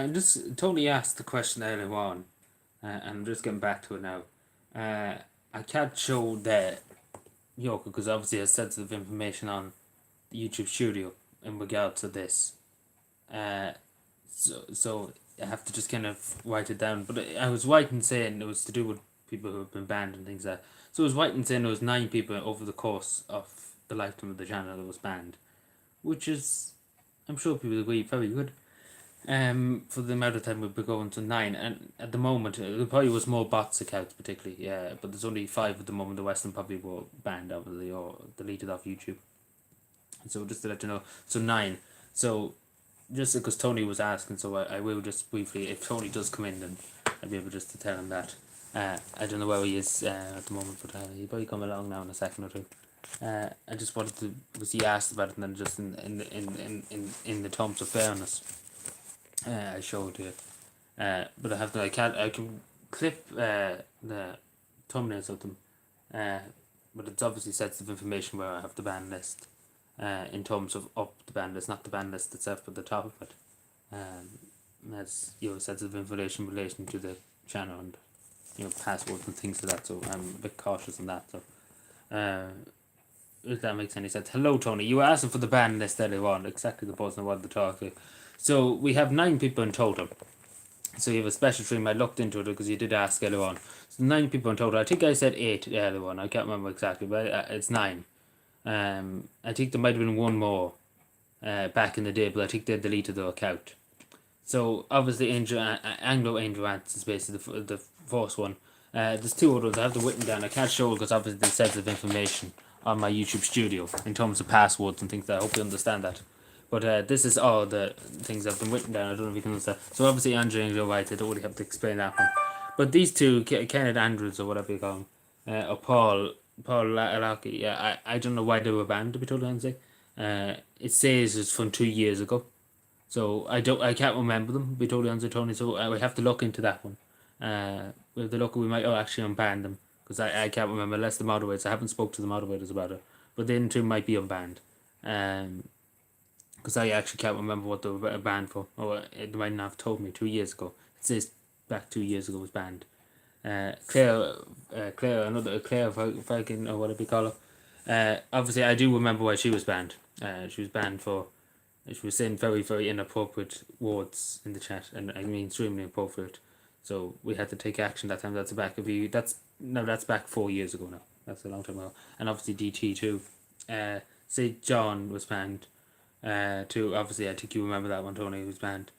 I just totally asked the question earlier on, and I'm just getting back to it now. I can't show the Yoko because obviously has sensitive information on the YouTube studio in regard to this. Uh, so I have to just kind of write it down. But I was right in saying it was to do with people who have been banned and things like that. So I was right in saying there was 9 people over the course of the lifetime of the channel that was banned, which is, I'm sure people agree, very good. For the amount of time we've been going to 9, and at the moment there probably was more bots accounts particularly, yeah, but there's only 5 at the moment. The Western probably were banned obviously or deleted off YouTube. So just to let you know, so 9. So just because Tony was asking, so I will just briefly, if Tony does come in, then I'll be able just to tell him that. I don't know where he is at the moment, but he'll probably come along now in a second or two. I just wanted to, because he asked about it, and then just in the terms of fairness, I showed you. But I can clip the thumbnails of them. But it's obviously sensitive information where I have the ban list. In terms of up the ban list, not the ban list itself, but the top of it. That's sensitive information in relation to the channel and passwords and things like that. So I'm a bit cautious on that. So if that makes any sense. Hello, Tony. You were asking for the ban list earlier on. Exactly the person I wanted to talk to. So we have 9 people in total. So you have a special stream. I looked into it because you did ask earlier on. So 9 people in total. I think I said 8 earlier on. I can't remember exactly, but it's 9. I think there might have been one more back in the day, but I think they deleted their account. So obviously Anglo Angel Ants is basically the first one. There's 2 others. I have them written down. I can't show it because obviously there's sensitive information on my YouTube studio in terms of passwords and things. I hope you understand that. But this is all the things I've been written down. I don't know if you can understand. So obviously Andrew Angel White, I don't really have to explain that one. But these 2, Kenneth Andrews or whatever you call him, or Paul Larky, yeah, I don't know why they were banned, to be totally honest. It says it's from 2 years ago. So I can't remember them, to be totally honest with Tony, so I will have to look into that one. With the look, we might actually unban them, because I can't remember, unless the moderators, I haven't spoke to the moderators about it, but then 2 might be unbanned. Because I actually can't remember what they were banned for, or they might not have told me 2 years ago. It says back 2 years ago was banned. Claire, Falcon, or whatever you call her. Obviously, I do remember why she was banned. She was banned for, she was saying very, very inappropriate words in the chat, and I mean extremely inappropriate. So we had to take action that time. That's that's back 4 years ago now. That's a long time ago. And obviously DT too. St. John was banned. Too. Obviously, I think you remember that one, Tony, was banned.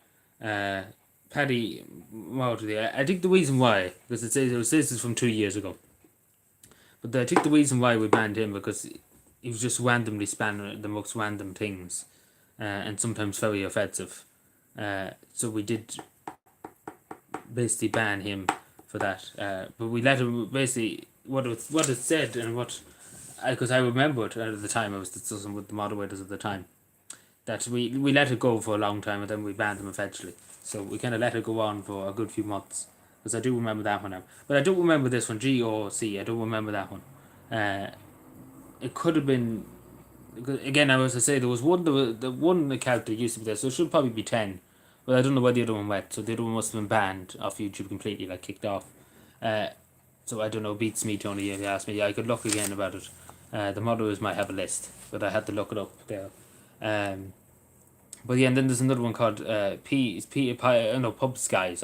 Paddy Mowgli. I think the reason why, because it says this is from 2 years ago. But I think the reason why we banned him because he was just randomly spamming the most random things, and sometimes very offensive. So we did basically ban him for that. But we let him basically what it said and what, because I remember it at the time. I was discussing with the moderators at the time that we let it go for a long time and then we banned them eventually. So we kind of let it go on for a good few months. Because I do remember that one now. But I don't remember this one, GOC. I don't remember that one. It could have been... Again, I was to say, there was the one account that used to be there, so it should probably be 10. But I don't know where the other one went. So the other one must have been banned off YouTube completely, like kicked off. So I don't know, beats me, Tony, if you ask me. I could look again about it. The moderators might have a list, but I had to look it up there. But yeah, and then there's another one called Pub Sky,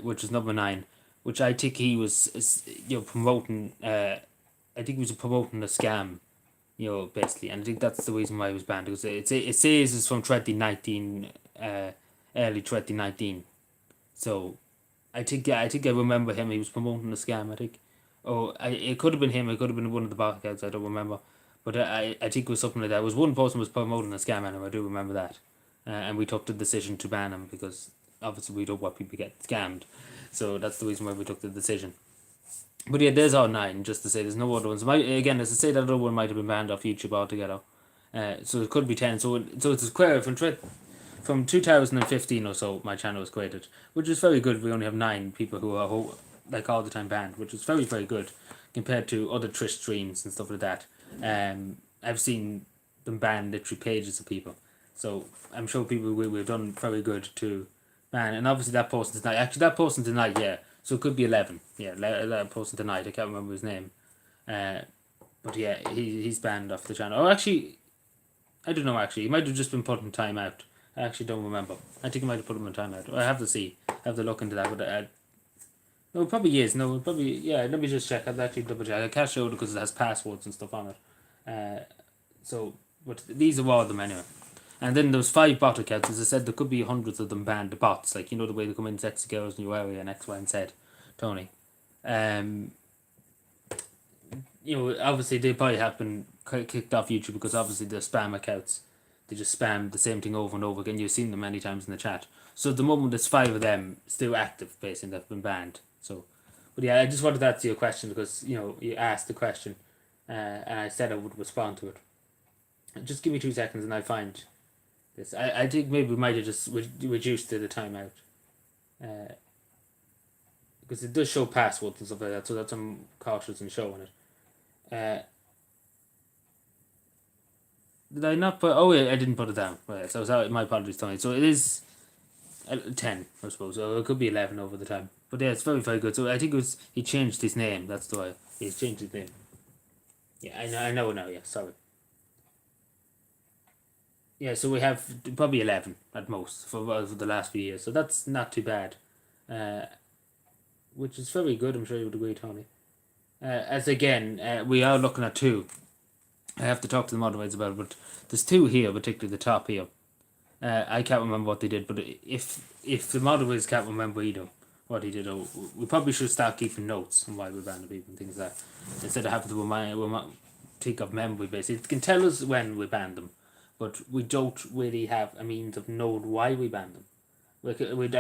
which is number 9, which I think he was promoting. I think he was promoting a scam, basically, and I think that's the reason why he was banned, because it says it's from 2019, early 2019. So I think I remember him. He was promoting a scam. I think, it could have been him. It could have been one of the bot accounts. I don't remember. But I think it was something like that. It was one person was promoting a scam anyway, I do remember that. And we took the decision to ban him because obviously we don't want people to get scammed. So that's the reason why we took the decision. But yeah, there's all 9, just to say there's no other ones. Again, as I say, that other one might have been banned off YouTube altogether. So it could be 10. So it's square from 2015 or so, my channel was created, which is very good. We only have 9 people who are like all the time banned, which is very, very good compared to other Trish streams and stuff like that. I've seen them ban literally pages of people. So I'm sure people we've done very good to ban. And obviously that person tonight. Actually, that person tonight, yeah. So it could be 11. Yeah, that person tonight. I can't remember his name. But yeah, he's banned off the channel. Oh, actually, I don't know. Actually, he might have just been put in timeout. I actually don't remember. I think he might have put him in timeout. I have to see. I have to look into that. But no, it probably is. No, it probably yeah. Let me just check. I'll actually double check. I can't show it because it has passwords and stuff on it. So, but these are all of them anyway. And then there's 5 bot accounts. As I said, there could be hundreds of them banned. The bots, like the way they come in, sexy girls in your area and X, Y, and Z. Tony. Obviously they probably have been kicked off YouTube because obviously they're spam accounts. They just spam the same thing over and over again. You've seen them many times in the chat. So at the moment, there's 5 of them still active, basically, that have been banned. So, but yeah, I just wanted to answer your question because you asked the question, and I said I would respond to it. Just give me 2 seconds, and I find this. I think maybe we might have just reduced the timeout, because it does show passwords and stuff like that. So that's I'm cautious in showing it. Did I not put? Oh yeah, I didn't put it down. Right, so my apologies, Tony. So it is 10, I suppose. So it could be 11 over the time. But yeah, it's very, very good. So I think he changed his name. That's the way he's changed his name. Yeah, I know now. Yeah, sorry. Yeah, so we have probably 11 at most for the last few years. So that's not too bad, which is very good. I'm sure you would agree, Tony. As again, we are looking at 2. I have to talk to the moderators about it, but there's 2 here, particularly the top here. I can't remember what they did, but if the moderators can't remember either what he did, we probably should start keeping notes on why we banned the people and things like that, instead of having to take off memory. Basically, it can tell us when we banned them, but we don't really have a means of knowing why we banned them. I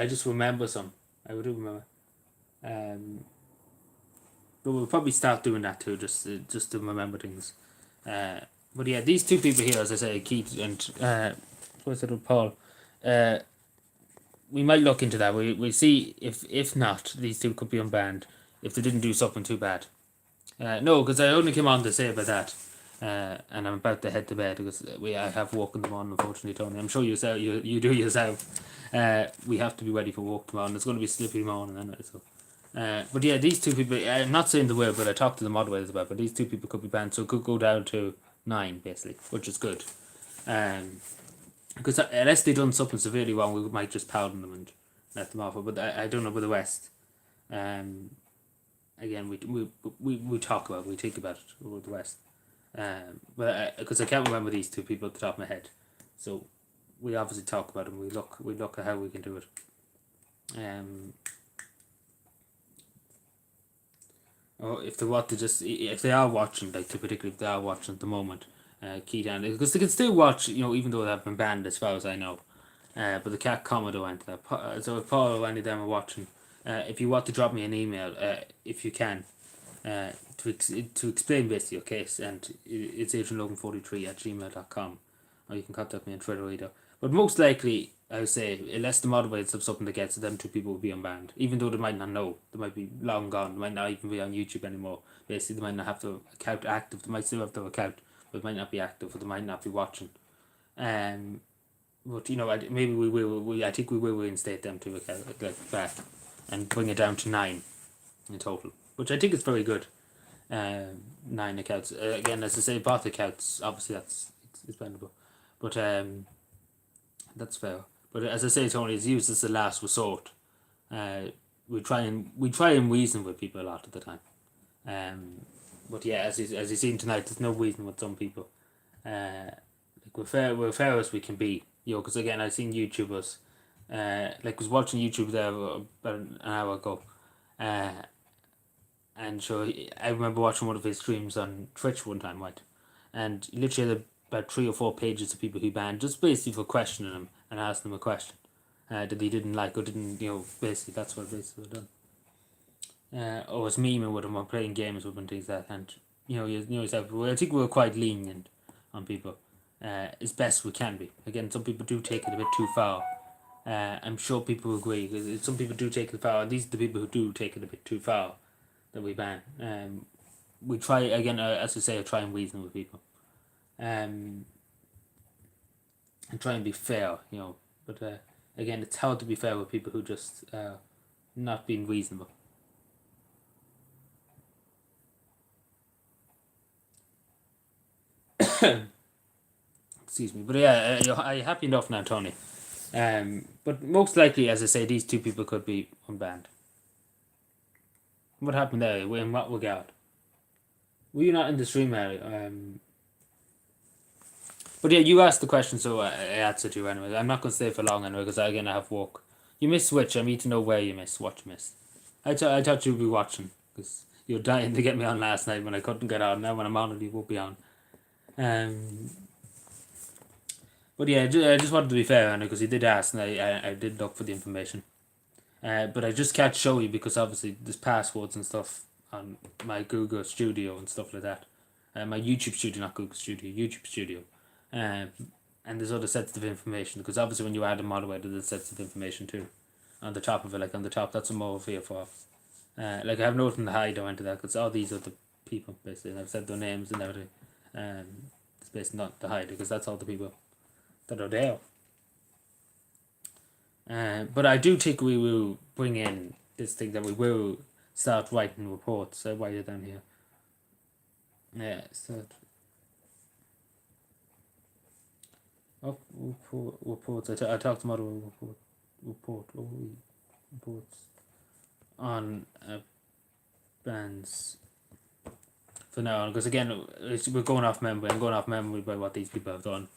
just remember some. I do remember. But we'll probably start doing that too, just to remember things. But yeah, these 2 people here, as I say, Keith and what's it, Paul. We might look into that. We see if not, these 2 could be unbanned if they didn't do something too bad. No, because I only came on to say about that, and I'm about to head to bed because I have work in the morning. Unfortunately, Tony, I'm sure you do yourself. We have to be ready for work tomorrow. And it's going to be slippery morning anyway. So. But yeah, these 2 people, I'm not saying the word, but I talked to the moderators about it, but these 2 people could be banned, so it could go down to 9, basically, which is good. Because unless they done something severely wrong, we might just pardon them and let them off. But I don't know about the West. Again, we talk about it, we think about it with the West. But because I can't remember these 2 people at the top of my head, so we obviously talk about them. We look at how we can do it. Or if they are watching, like particularly if they are watching at the moment, key down because they can still watch, even though they've been banned as far as I know. But the Cat Commodore went there. So if Paul or any of them are watching, if you want to drop me an email, if you can, to explain basically your case, and it's agentlogan43@gmail.com, or you can contact me on Twitter either. But most likely, I would say, unless the moderators have something to get, so them 2 people will be unbanned. Even though they might not know, they might be long gone, they might not even be on YouTube anymore. Basically, they might not have their account active, they might still have their account, but it might not be active, or they might not be watching. But maybe we will. I think we will reinstate them to back, and bring it down to 9 in total, which I think is very good. 9 accounts. Again, as I say, bot accounts. Obviously, that's expendable, but that's fair. But as I say, Tony, it's used as the last resort. We try and reason with people a lot of the time. But yeah, as you've seen tonight, there's no reason with some people. We're fair as we can be. Because again, I've seen YouTubers. Was watching YouTube there about an hour ago. And so I remember watching one of his streams on Twitch one time, right? And literally had about 3 or 4 pages of people who banned, just basically for questioning him and asking him a question that he didn't like or didn't, basically that's what basically done. Or was memeing with him or playing games with him and things like that. And yourself, I think we're quite lenient on people, as best we can be. Again, some people do take it a bit too far. I'm sure people agree, because some people do take it far, and these are the people who do take it a bit too far that we ban. We try, again, as I say, I try and reason with people. and try and be fair, But again, it's hard to be fair with people who just not being reasonable. Excuse me, but yeah, are you happy enough now, Tony? But most likely, as I say, these two people could be unbanned. What happened there? In what regard? Were you not in the stream area? But yeah, you asked the question, so I answered you anyway. I'm not going to stay for long anyway, because again, I have work. You missed which? I need to know where you missed, what you missed. I thought you'd be watching, because you were dying to get me on last night when I couldn't get on. Now when I'm on it, you won't be on. But yeah, I just wanted to be fair on it, because you did ask, and I did look for the information. But I just can't show you, because obviously there's passwords and stuff on my Google Studio and stuff like that. My YouTube Studio, not Google Studio, YouTube Studio. And there's other sets of information, because obviously when you add a moderator, there's sets of information too on the top of it. Like on the top, that's a more here for. Like I have nothing to hide or into that, because all these are the people basically, and I've said their names and everything. It's basically not to hide, because that's all the people that are there. But I do think we will bring in this thing that we will start writing reports. I write it down here. Yeah, start. Oh, reports. I talked about reports on bands for now, because again, we're going off memory. I'm going off memory by what these people have done.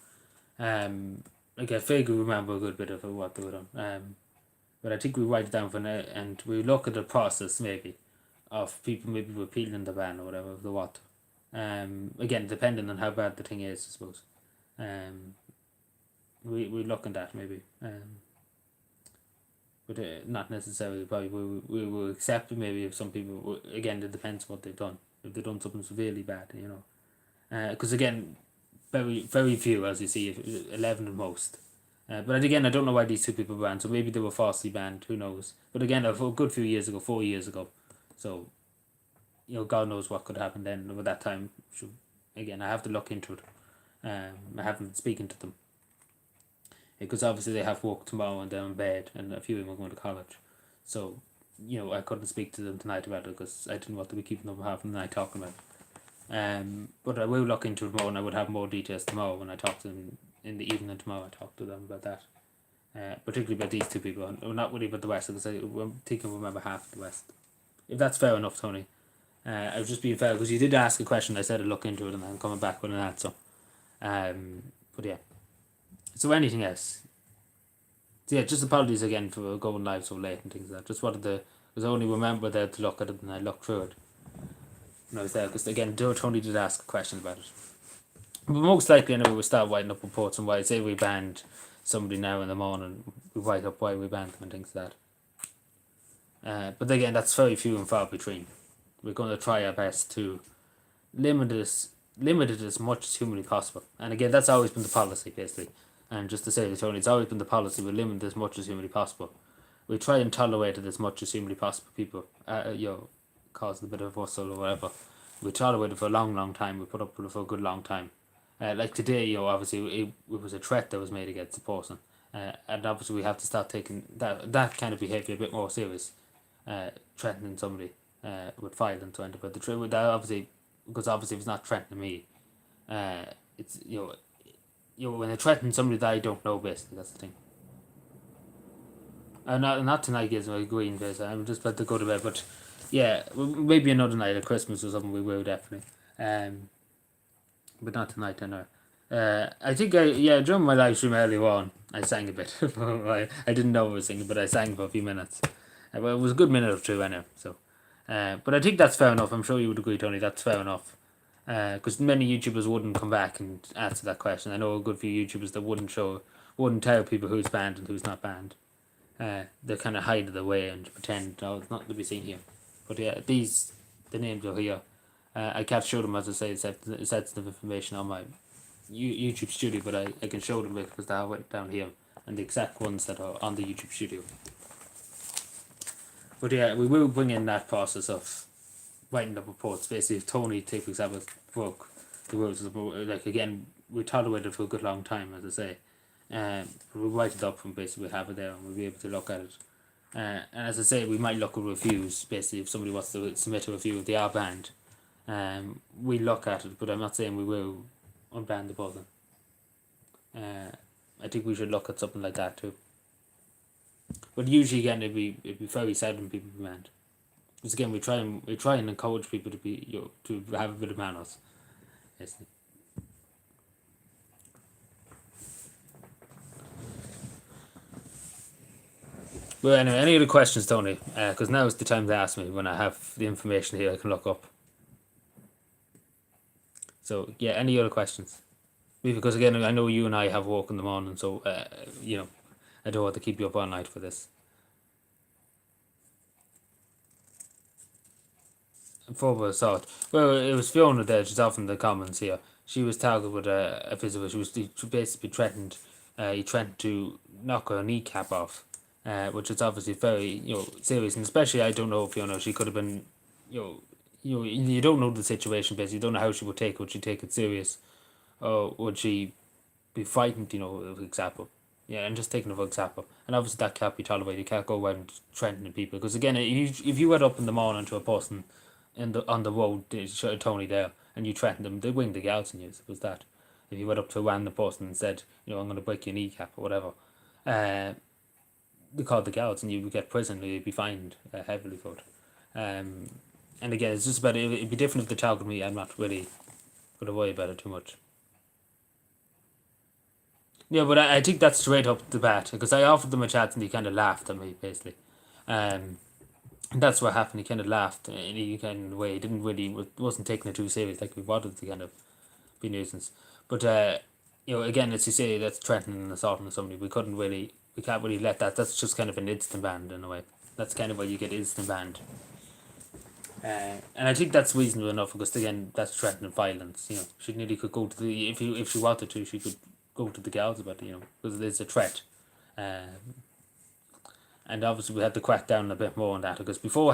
Like I vaguely remember a good bit of what they were done. But I think we write it down for now, and we look at the process maybe of people maybe repealing the ban or whatever, the what. Again, depending on how bad the thing is, I suppose. We look at that maybe. But not necessarily. Probably we will accept it maybe if some people. Again, it depends what they've done. If they've done something severely bad, because again, very few, as you see, 11 at most. But again, I don't know why these two people were banned. So maybe they were falsely banned. Who knows? But again, a good few years ago, 4 years ago. So, God knows what could happen then. Over that time, again, I have to look into it. I haven't been speaking to them, because obviously they have work tomorrow and they're in bed, and a few of them are going to college. So, I couldn't speak to them tonight about it, because I didn't want to be keeping them half the night talking about it. But I will look into it more, and I would have more details tomorrow when I talk to them in the evening tomorrow. I talk to them about that, particularly about these two people. Not really about the West, because I'm thinking we remember half of the West. If that's fair enough, Tony. I was just being fair, because you did ask a question. I said I'd look into it, and I'm coming back with an answer. But yeah. So anything else? So yeah, just apologies again for going live so late and things like that. Just wanted to, because I only remember there to look at it, and I looked through it when I was there, because again, Tony did ask a question about it. But most likely, anyway, we'll start writing up reports on why. Say we banned somebody now in the morning, we write up why we banned them and things like that. But again, that's very few and far between. We're going to try our best to limit it as much as humanly possible. And again, that's always been the policy, basically. And just to say to Tony, it's always been the policy, we limit it as much as humanly possible. We try and tolerate it as much as humanly possible. People, causing a bit of rustle or whatever. We tolerate it for a long, long time. We put up with it for a good long time. Like today, obviously it was a threat that was made against the person. And obviously we have to start taking that kind of behaviour a bit more serious. Threatening somebody with violence or anything. But the truth, that obviously, because obviously if it's not threatening me, it's, when I threaten somebody that I don't know, basically, that's the thing. Not tonight, gives my green face. I'm just about to go to bed, but yeah, maybe another night at Christmas or something. We will definitely. But not tonight. I know. I think during my live stream earlier on, I sang a bit. I didn't know I was singing, but I sang for a few minutes. Well, it was a good minute or two anyway. So, but I think that's fair enough. I'm sure you would agree, Tony. That's fair enough. Because many YouTubers wouldn't come back and answer that question. I know a good few YouTubers that wouldn't tell people who's banned and who's not banned. They kind of hide it away and pretend, no, it's not to be seen here. But yeah, the names are here. I can't show them, as I say, sensitive information on my YouTube studio, but I can show them because they have it down here, and the exact ones that are on the YouTube studio. But yeah, we will bring in that process of writing up reports. Basically, if Tony, take for example, broke the rules, like again, we tolerated it for a good long time, as I say. We'll write it up and basically we'll have it there and we'll be able to look at it. And as I say, we might look at reviews. Basically, if somebody wants to submit a review of the R band, we look at it. But I'm not saying we will unban the button. I think we should look at something like that too. But usually, again, it'd be very seldom people be banned. Because again, we try and encourage people to be to have a bit of manners. Basically. Well, anyway, any other questions, Tony? Because now is the time to ask me when I have the information here I can look up. So, yeah, any other questions? Because, again, I know you and I have work in the morning, so, I don't want to keep you up all night for this. Forward assault. Well, it was Fiona there, she's off in the comments here. She was targeted with a physical. She was basically threatened. He threatened to knock her kneecap off, which is obviously very serious. And especially, I don't know if she could have been you don't know the situation. Basically, you don't know how she would take it. Would she take it serious, or would she be frightened? For example. Yeah, and just taking it for example. And obviously that can't be tolerated. You can't go around threatening people because again, if you went up in the morning to a person on the road, Tony there, and you threatened them, they'd wing the gals on you. Suppose that. If you went up to a random person and said, I'm going to break your kneecap or whatever, they called the gals and you would get prison or you'd be fined heavily for it. And again, it's just about it'd be different if they targeted me. I'm not really going to worry about it too much. Yeah, but I think that's straight up the bat because I offered them a chat and he kind of laughed at me basically. And that's what happened. He kind of laughed in a kind of way. He didn't really wasn't taking it too serious like we wanted to kind of be nuisance. But again, as you say, that's threatening and assaulting somebody. We can't really let that. That's just kind of an instant ban in a way. That's kind of why you get instant banned. And I think that's reasonable enough because again, that's threatening violence. She nearly could go to the if she wanted to, she could go to the gals about it. Because there's a threat. And obviously we had to crack down a bit more on that because before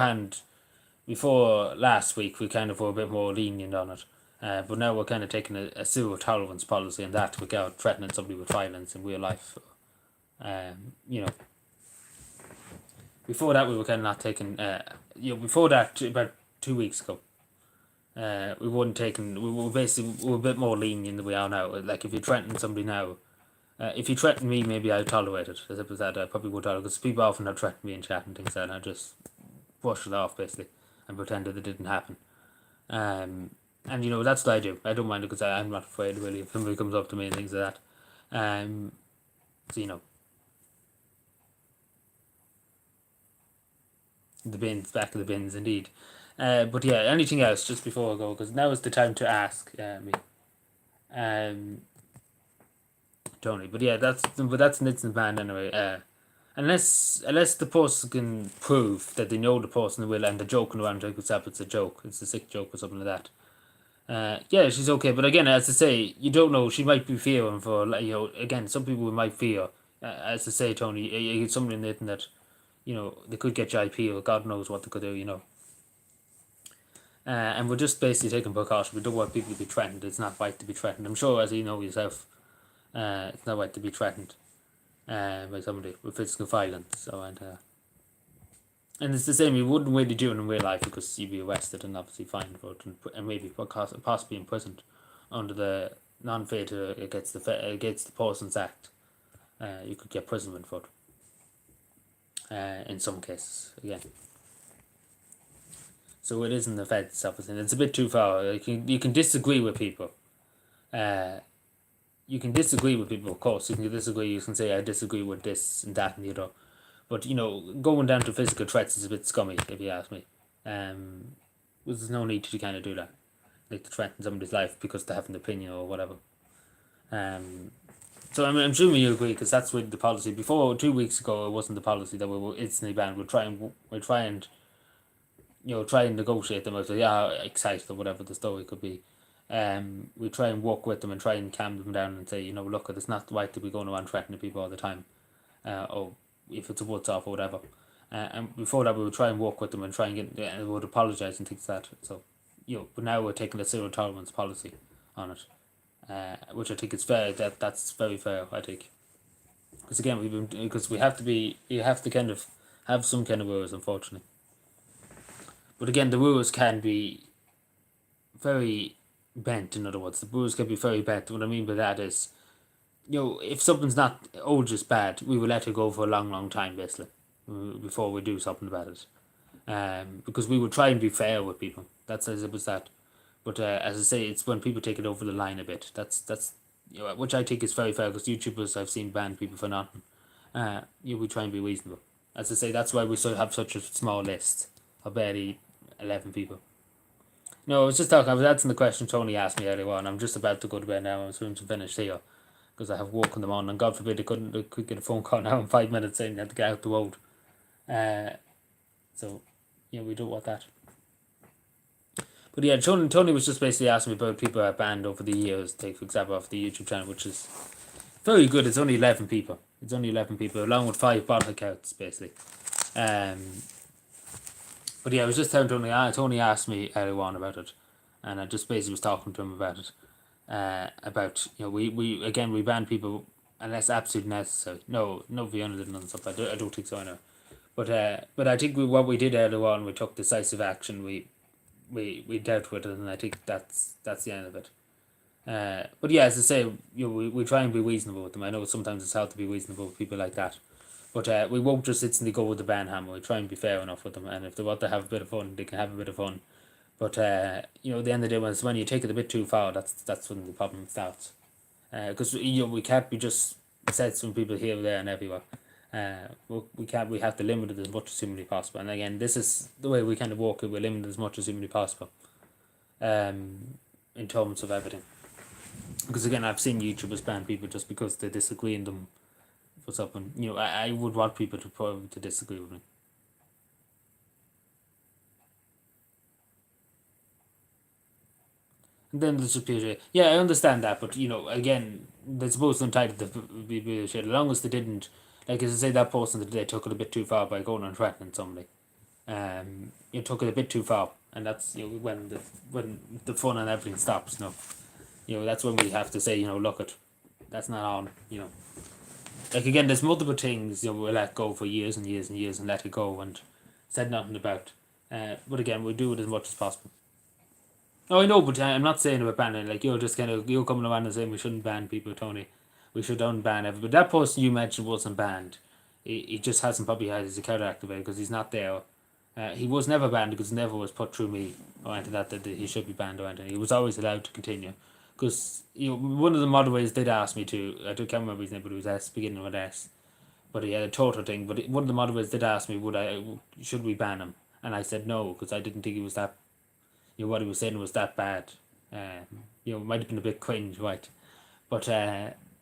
last week we kind of were a bit more lenient on it. But now we're kind of taking a zero tolerance policy on that without threatening somebody with violence in real life. Before that we were kind of not taking. Before that about 2 weeks ago, we weren't taking. We were a bit more lenient than we are now. Like if you threaten somebody now, if you threaten me, maybe I'd tolerate it. As simple as that, I probably would tolerate it because people often have threatened me in chat and things like that, and I just brush it off basically and pretend that it didn't happen. And that's what I do. I don't mind it because I'm not afraid really if somebody comes up to me and things like that. The bins, back of the bins, indeed. But yeah, anything else just before I go because now is the time to ask me. Tony, but yeah, that's an instant ban anyway. Unless the person can prove that they know the person will and they're joking around like it's a joke, it's a sick joke or something like that. Yeah, she's okay, but again, as I say, you don't know. She might be fearing for again, some people might fear. As I say, Tony, you get somebody in the internet, they could get your IP or God knows what they could do, and we're just basically taking precaution. We don't want people to be threatened. It's not right to be threatened. I'm sure, as you know yourself, it's not right to be threatened by somebody with physical violence. So and it's the same. You wouldn't really do it in real life because you'd be arrested and obviously fined for it and maybe possibly imprisoned under the non-fatal against the Persons Act. You could get imprisonment for it. In some cases, again. So it isn't the feds, obviously. It's a bit too far. You can disagree with people. You can disagree with people, of course. You can disagree. You can say, I disagree with this and that and the other. But, going down to physical threats is a bit scummy, if you ask me. There's no need to kind of do that. Like to threaten somebody's life because they have an opinion or whatever. So I'm assuming you agree because that's with the policy. Before 2 weeks ago, it wasn't the policy that we were instantly banned. We'll try and negotiate them out. So yeah, excited or whatever the story could be. We try and work with them and try and calm them down and say, look, it's not right to be going around threatening people all the time, or if it's a woods off or whatever. And before that, we would try and work with them and try and get, and we would apologise and things like that. So, but now we're taking a zero tolerance policy on it, which I think is fair. That's very fair, I think. Because again, because we have to be, you have to kind of have some kind of rules, unfortunately. But again, the rules can be very bent. In other words, the rules can be very bent. What I mean by that is, if something's not old just bad, we will let it go for a long, long time, basically, before we do something about it. Because we would try and be fair with people. That's as it was that. But as I say, it's when people take it over the line a bit. That's which I think is very fair, because YouTubers I've seen ban people for nothing. We try and be reasonable. As I say, that's why we have such a small list of barely 11 people. No, I was just talking. I was answering the question Tony asked me earlier on. I'm just about to go to bed now. I'm soon to finish here because I have work in the morning. And God forbid I could get a phone call now in 5 minutes saying I had to get out the road. So we don't want that. But yeah, Tony was just basically asking me about people I've banned over the years. Take for example off the YouTube channel, which is very good. It's only 11 people. It's only 11 people, along with 5 bot accounts, basically. But yeah, I was just telling Tony. Tony asked me earlier on about it, and I just basically was talking to him about it. About we ban people unless absolutely necessary. No, Fiona didn't and stuff. I don't think so. I know. But I think what we did earlier on, we took decisive action. We dealt with it, and I think that's the end of it. But yeah, as I say, we try and be reasonable with them. I know sometimes it's hard to be reasonable with people like that. But we won't just instantly go with the ban hammer. We try and be fair enough with them, and if they want to have a bit of fun, they can have a bit of fun. But at the end of the day, when you take it a bit too far, that's when the problem starts. Because we can't be just censoring people here, there, and everywhere. We can't. We have to limit it as much as humanly possible. And again, this is the way we kind of walk it. We limit it as much as humanly possible. In terms of everything. Because again, I've seen YouTubers ban people just because they disagree in them for something. I would want people to disagree with me. And then there's just yeah, I understand that, but again, they're supposed to entitled to be shit. As long as they didn't, like as I say, that person that they took it a bit too far by going and threatening somebody. You took it a bit too far, and that's when the fun and everything stops. That's when we have to say, look at, that's not on. Like again, there's multiple things we let go for years and years and years and let it go and said nothing about. But again, we do it as much as possible. Oh, I know, but I'm not saying about banning. Like you're just you're coming around and saying we shouldn't ban people, Tony. We should unban everybody. But that person you mentioned wasn't banned. He just hasn't probably had his account activated because he's not there. He was never banned because it never was put through me or anything that he should be banned or anything. He was always allowed to continue. Because one of the moderators did ask me to. I can't remember his name, but it was S, beginning with S. But he had a total thing. But one of the moderators did ask me, should we ban him? And I said no, because I didn't think he was that. What he was saying was that bad. It might have been a bit cringe, right? But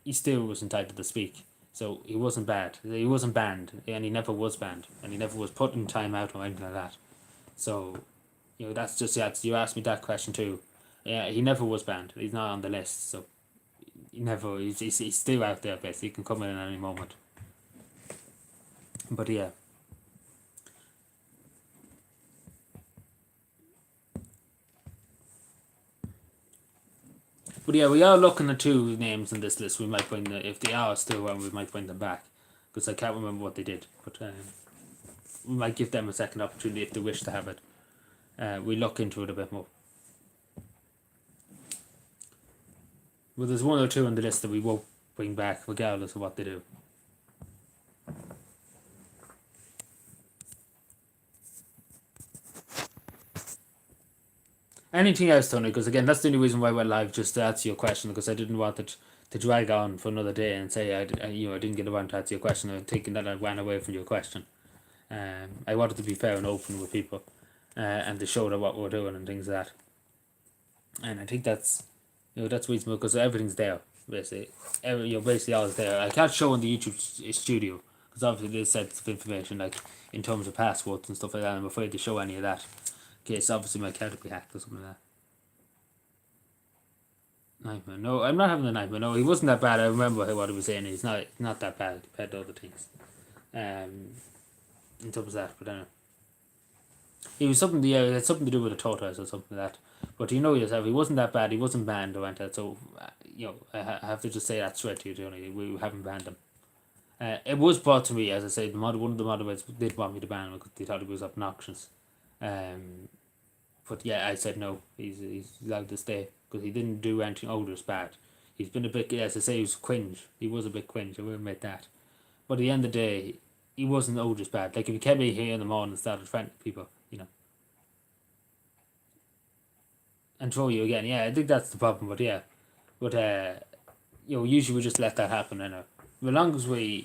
he still was entitled to speak. So he wasn't bad. He wasn't banned, and he never was banned, and he never was put in time out or anything like that. So, that's just you asked me that question too. Yeah, he never was banned. He's not on the list, so he's still out there. Basically, he can come in at any moment. But yeah. But yeah, we are looking at 2 names in this list. We might bring if they are still around, we might bring them back. Because I can't remember what they did. But we might give them a second opportunity if they wish to have it. We look into it a bit more. Well, there's 1 or 2 on the list that we won't bring back regardless of what they do. Anything else, Tony? Because again, that's the only reason why we're live, just to answer your question, because I didn't want it to drag on for another day and say I didn't get around to answer your question. I'm thinking that I ran away from your question. I wanted to be fair and open with people, and to show them what we're doing and things like that. And I think that's that's reasonable because everything's there basically. Basically all is there. I can't show in the YouTube studio because obviously there's sets of information like in terms of passwords and stuff like that. I'm afraid to show any of that. Case obviously my account will be hacked or something like that. Nightmare. No, I'm not having a nightmare. No, he wasn't that bad. I remember what he was saying. He's not that bad compared to other things. In terms of that, but I don't know. He was something. Yeah, it had something to do with a tortoise or something like that. But yourself, he wasn't that bad. He wasn't banned or anything. So I have to just say that straight to you, Tony. We haven't banned him. It was brought to me, as I say, one of the moderates did want me to ban him because they thought he was obnoxious. But yeah, I said no. He's allowed to stay because he didn't do anything odorous bad. He's been a bit, as I say, he was cringe. He was a bit cringe. I will admit that. But at the end of the day, he wasn't odorous bad. Like if he came in here in the morning and started threatening people, and throw you again. Yeah, I think that's the problem. But yeah, but usually we just let that happen. As long as as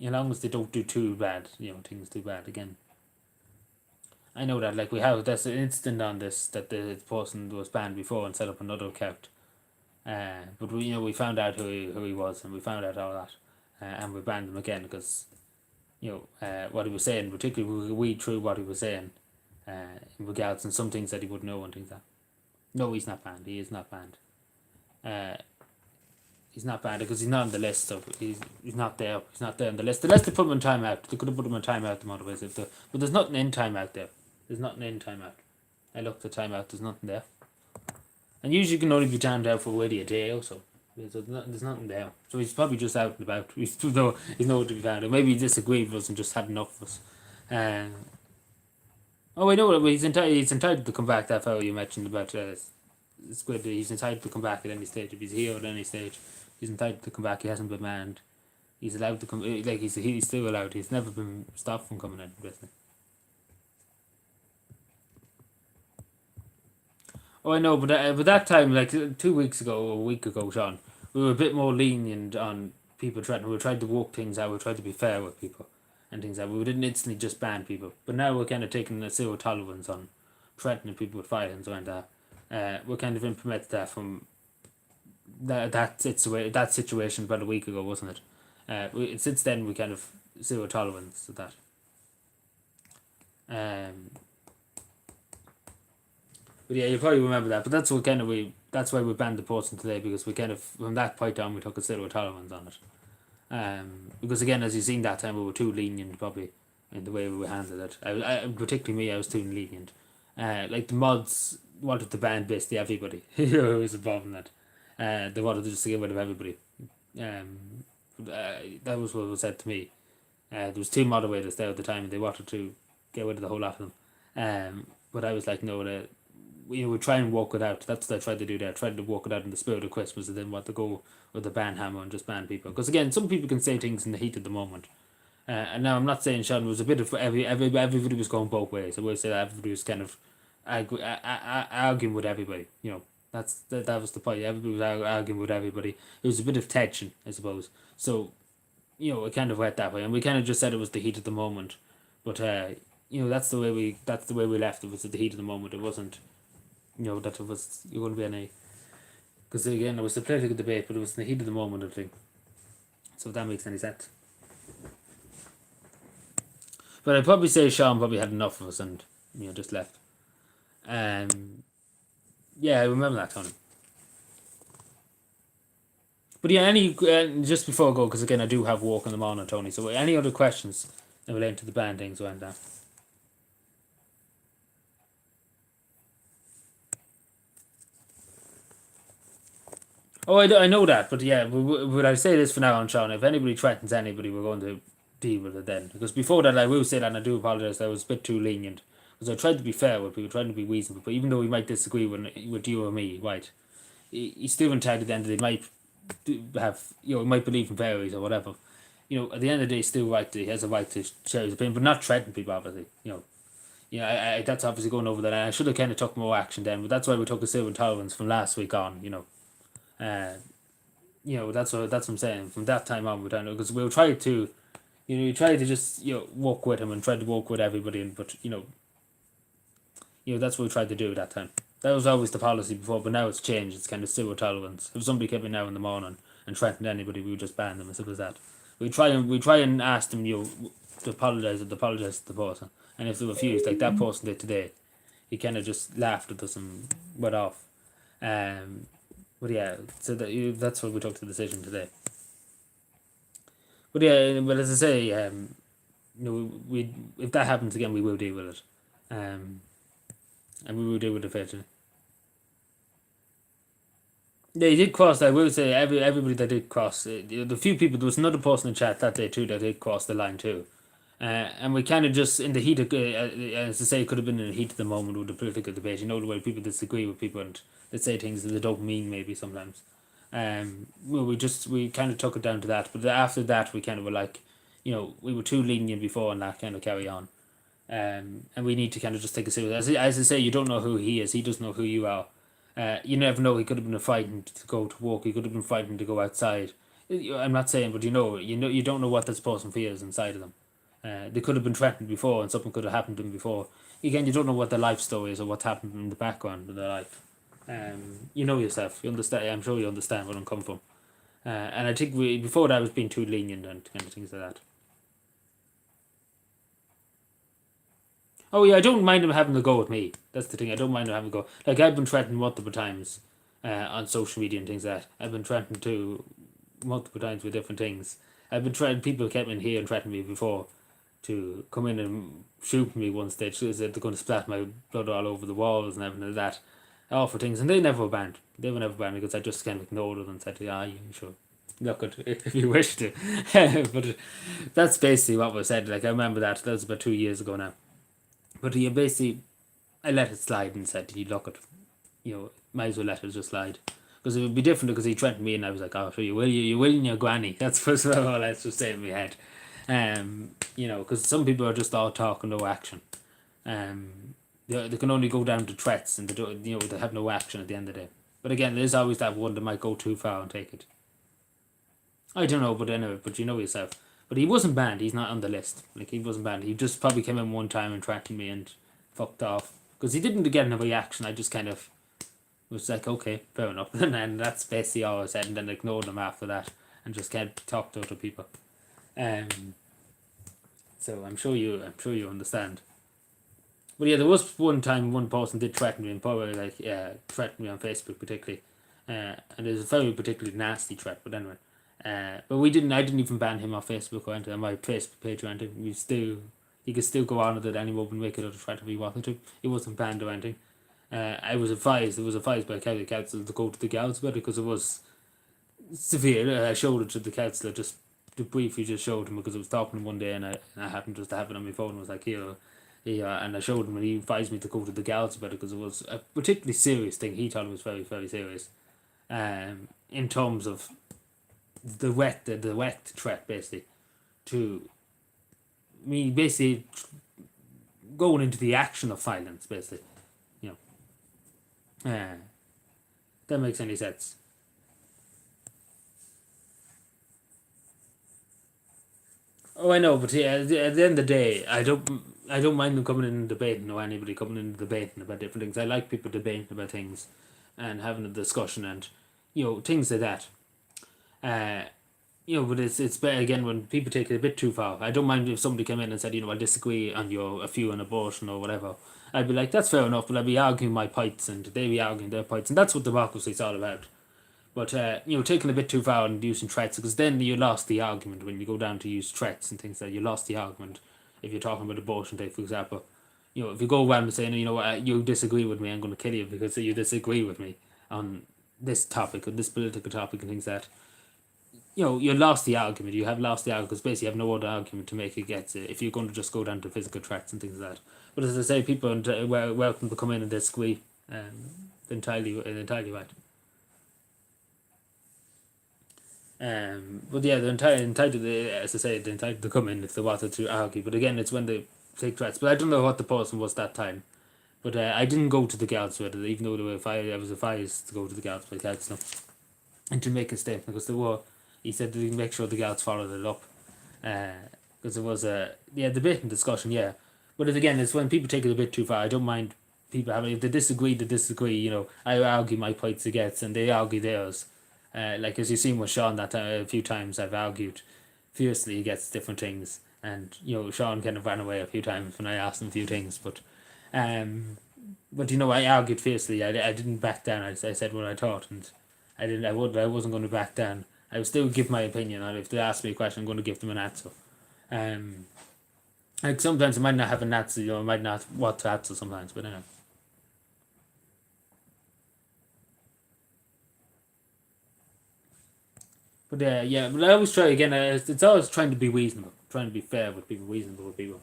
long as they don't do too bad, things too bad again. I know that, like, there's an incident on this that the person was banned before and set up another account. But we found out who he was, and we found out all that, and we banned him again because what he was saying, particularly we through what he was saying, in regards and some things that he would know and things like that. No, he's not banned. He is not banned. He's not banned because he's not on the list, so he's not there. He's not there on the list. Unless they put him in timeout, they could have put him in timeout. Otherwise, but there's nothing in timeout there. There's nothing in timeout. I looked at timeout. There's nothing there. And usually you can only be timed out for already a day or so. So there's nothing there. So he's probably just out and about. He's nowhere to be found. Or maybe he disagreed with us and just had enough of us. I know. He's entitled to come back. That fellow you mentioned about Squid. He's entitled to come back at any stage. If he's here at any stage, he's entitled to come back. He hasn't been banned. He's allowed to come. Like he's still allowed. He's never been stopped from coming in. Basically. Oh, I know, but that time, like 2 weeks ago or a week ago, Sean, we were a bit more lenient on people threatening. We tried to work things out. We tried to be fair with people and things like that. We didn't instantly just ban people. But now we're kind of taking a zero tolerance on threatening people with violence and that. We kind of implemented that from that situation about a week ago, wasn't it? Since then, we kind of zero tolerance to that. But yeah, you probably remember that. But that's why we banned the person today, because we kind of from that point on we took a zero tolerance on it. Because again, as you've seen that time, we were too lenient probably in the way we handled it. I particularly me, I was too lenient. Like the mods wanted to ban basically everybody who was involved in that. They wanted to just get rid of everybody. That was what was said to me. There was 2 moderators there at the time, and they wanted to get rid of the whole lot of them. But I was like, no, we would try and walk it out. That's what I tried to do there. I tried to walk it out in the spirit of Christmas, and then want to go with the ban hammer and just ban people. Because again, some people can say things in the heat of the moment. And now I'm not saying Sean was a bit of everybody was going both ways. I would say that everybody was kind of arguing with everybody. That was the point. Everybody was arguing with everybody. There was a bit of tension, I suppose. So, it kind of went that way, and we kind of just said it was the heat of the moment. But that's the way we left it. Was at the heat of the moment. It wasn't. That it was. You wouldn't be any. Because again, it was a political debate, but it was in the heat of the moment, I think. So if that makes any sense. But I'd probably say Sean probably had enough of us and just left. Yeah, I remember that, Tony. But yeah, just before I go, because again I do have work in the morning, Tony. So any other questions relating to the bandings or anything? Oh, I know that, but yeah, would I say this for now on, Sean? If anybody threatens anybody, we're going to deal with it then. Because before that, I will say that, and I do apologise, I was a bit too lenient. Because I tried to be fair with people, trying to be reasonable. But even though we might disagree with you or me, right, he's still entitled then that he might have, he might believe in fairies or whatever. At the end of the day, he has a right to share his opinion, but not threaten people, obviously. I that's obviously going over that. I should have kind of took more action then, but that's why we took a zero tolerance from last week on. That's what I'm saying. From that time on, we don't know, because we'll try to, you try to just work with him and try to work with everybody, but that's what we tried to do at that time. That was always the policy before, but now it's changed. It's kind of zero tolerance. If somebody came in now in the morning and threatened anybody, we would just ban them. As simple as that. We try and ask them, to apologise to the person, and if they refuse, like that person did today, he kind of just laughed at us and went off. But yeah, so that's what we took the decision today. But yeah, but as I say, we if that happens again, we will deal with it, and we will deal with it eventually. They did cross. I will say everybody that did cross. The few people, there was another person in chat that day too that did cross the line too. And we kind of just in the heat of, as I say, it could have been in the heat of the moment with the political debate. You know the way people disagree with people and they say things that they don't mean maybe sometimes. Well, we kind of took it down to that, but after that we kind of were like, we were too lenient before and that kind of carry on. And we need to kind of just take it serious. As I say, you don't know who he is. He doesn't know who you are. You never know. He could have been fighting to go to work. He could have been fighting to go outside. I'm not saying, but you don't know what this person feels inside of them. They could have been threatened before, and something could have happened to them before. Again, you don't know what their life story is or what's happened in the background of their life. You know yourself. You understand. I'm sure you understand where I'm coming from. And I think before that was being too lenient and kind of things like that. Oh yeah, I don't mind him having a go with me. That's the thing. I don't mind him having a go. Like I've been threatened multiple times, on social media and things like that. I've been threatened to multiple times with different things. I've been threatened. People came in here and threatened me before to come in and shoot me one stage. They said they're going to splat my blood all over the walls and everything like that. All for things, and they never were banned. They were never banned because I just kind of ignored it and said, "Yeah, you sure." Look at if you wish to, but that's basically what was said. Like I remember that was about 2 years ago now. But you basically, I let it slide and said, "You look at, might as well let it just slide." Because it would be different because he threatened me and I was like, "Oh, sure, you will in your granny." That's first of all, let's just say in my head. Because some people are just all talk and no action. They can only go down to threats and they have no action at the end of the day. But again, there's always that one that might go too far and take it. I don't know, but anyway, but you know yourself. But he wasn't banned. He's not on the list. Like he wasn't banned. He just probably came in one time and threatened me and fucked off because he didn't get a reaction. I just kind of was like, okay, fair enough, and then that's basically all I said, and then ignored him after that and just kept talk to other people. Um. So I'm sure you understand. But yeah, there was one time one person did threaten me and probably like threatened me on Facebook particularly, and it was a very particularly nasty threat. But anyway, but we didn't. I didn't even ban him off Facebook or anything. On my Facebook page or anything. He could still go on with it anymore and make it a threat if he wanted to. It wasn't banned or anything. I was advised. It was advised by county council to go to the girls about it because it was severe. I showed it to the councillor just to briefly just showed him because I was talking to him one day and I happened just to have it on my phone and was like, here. Yeah, and I showed him and he advised me to go to the gals about it because it was a particularly serious thing. He thought it was very, very serious. In terms of the wet threat basically to me basically going into the action of violence basically. You know, that makes any sense. Oh, I know, but yeah, at the end of the day, I don't mind them coming in and debating or anybody coming in and debating about different things. I like people debating about things and having a discussion and things like that. Uh, but it's better again when people take it a bit too far. I don't mind if somebody came in and said, I disagree on your a few on abortion or whatever. I'd be like, that's fair enough, but I'd be arguing my points and they'd be arguing their points, and that's what democracy's all about. But taking a bit too far and using threats, because then you lost the argument when you go down to use threats and things like that. You lost the argument if you're talking about abortion, take for example. If you go around and saying, you disagree with me, I'm going to kill you because you disagree with me on this topic or this political topic and things like that. You lost the argument. You have lost the argument because basically you have no other argument to make against it if you're going to just go down to physical threats and things like that. But as I say, people are welcome to come in and disagree. Entirely right. But yeah, they're entitled, as I say, they're entitled to come in if they wanted to argue. But again, it's when they take threats. But I don't know what the person was that time. But I didn't go to the guards with it, even though I was advised to go to the guards by the council and to make a statement because he said to make sure the guards followed it up. Because it was a debate and discussion, yeah. But again, it's when people take it a bit too far. I don't mind people having, if they disagree, they disagree. I argue my points against and they argue theirs. Like as you've seen with Sean that a few times I've argued fiercely against different things, and Sean kind of ran away a few times when I asked him a few things, um, but I argued fiercely. I didn't back down. I said what I thought, and I wasn't going to back down. I would still give my opinion, and if they ask me a question, I'm going to give them an answer. Like sometimes I might not have an answer, I might not want to answer sometimes, but anyway. But yeah, but I always try again. It's always trying to be reasonable, trying to be fair with people, reasonable with people,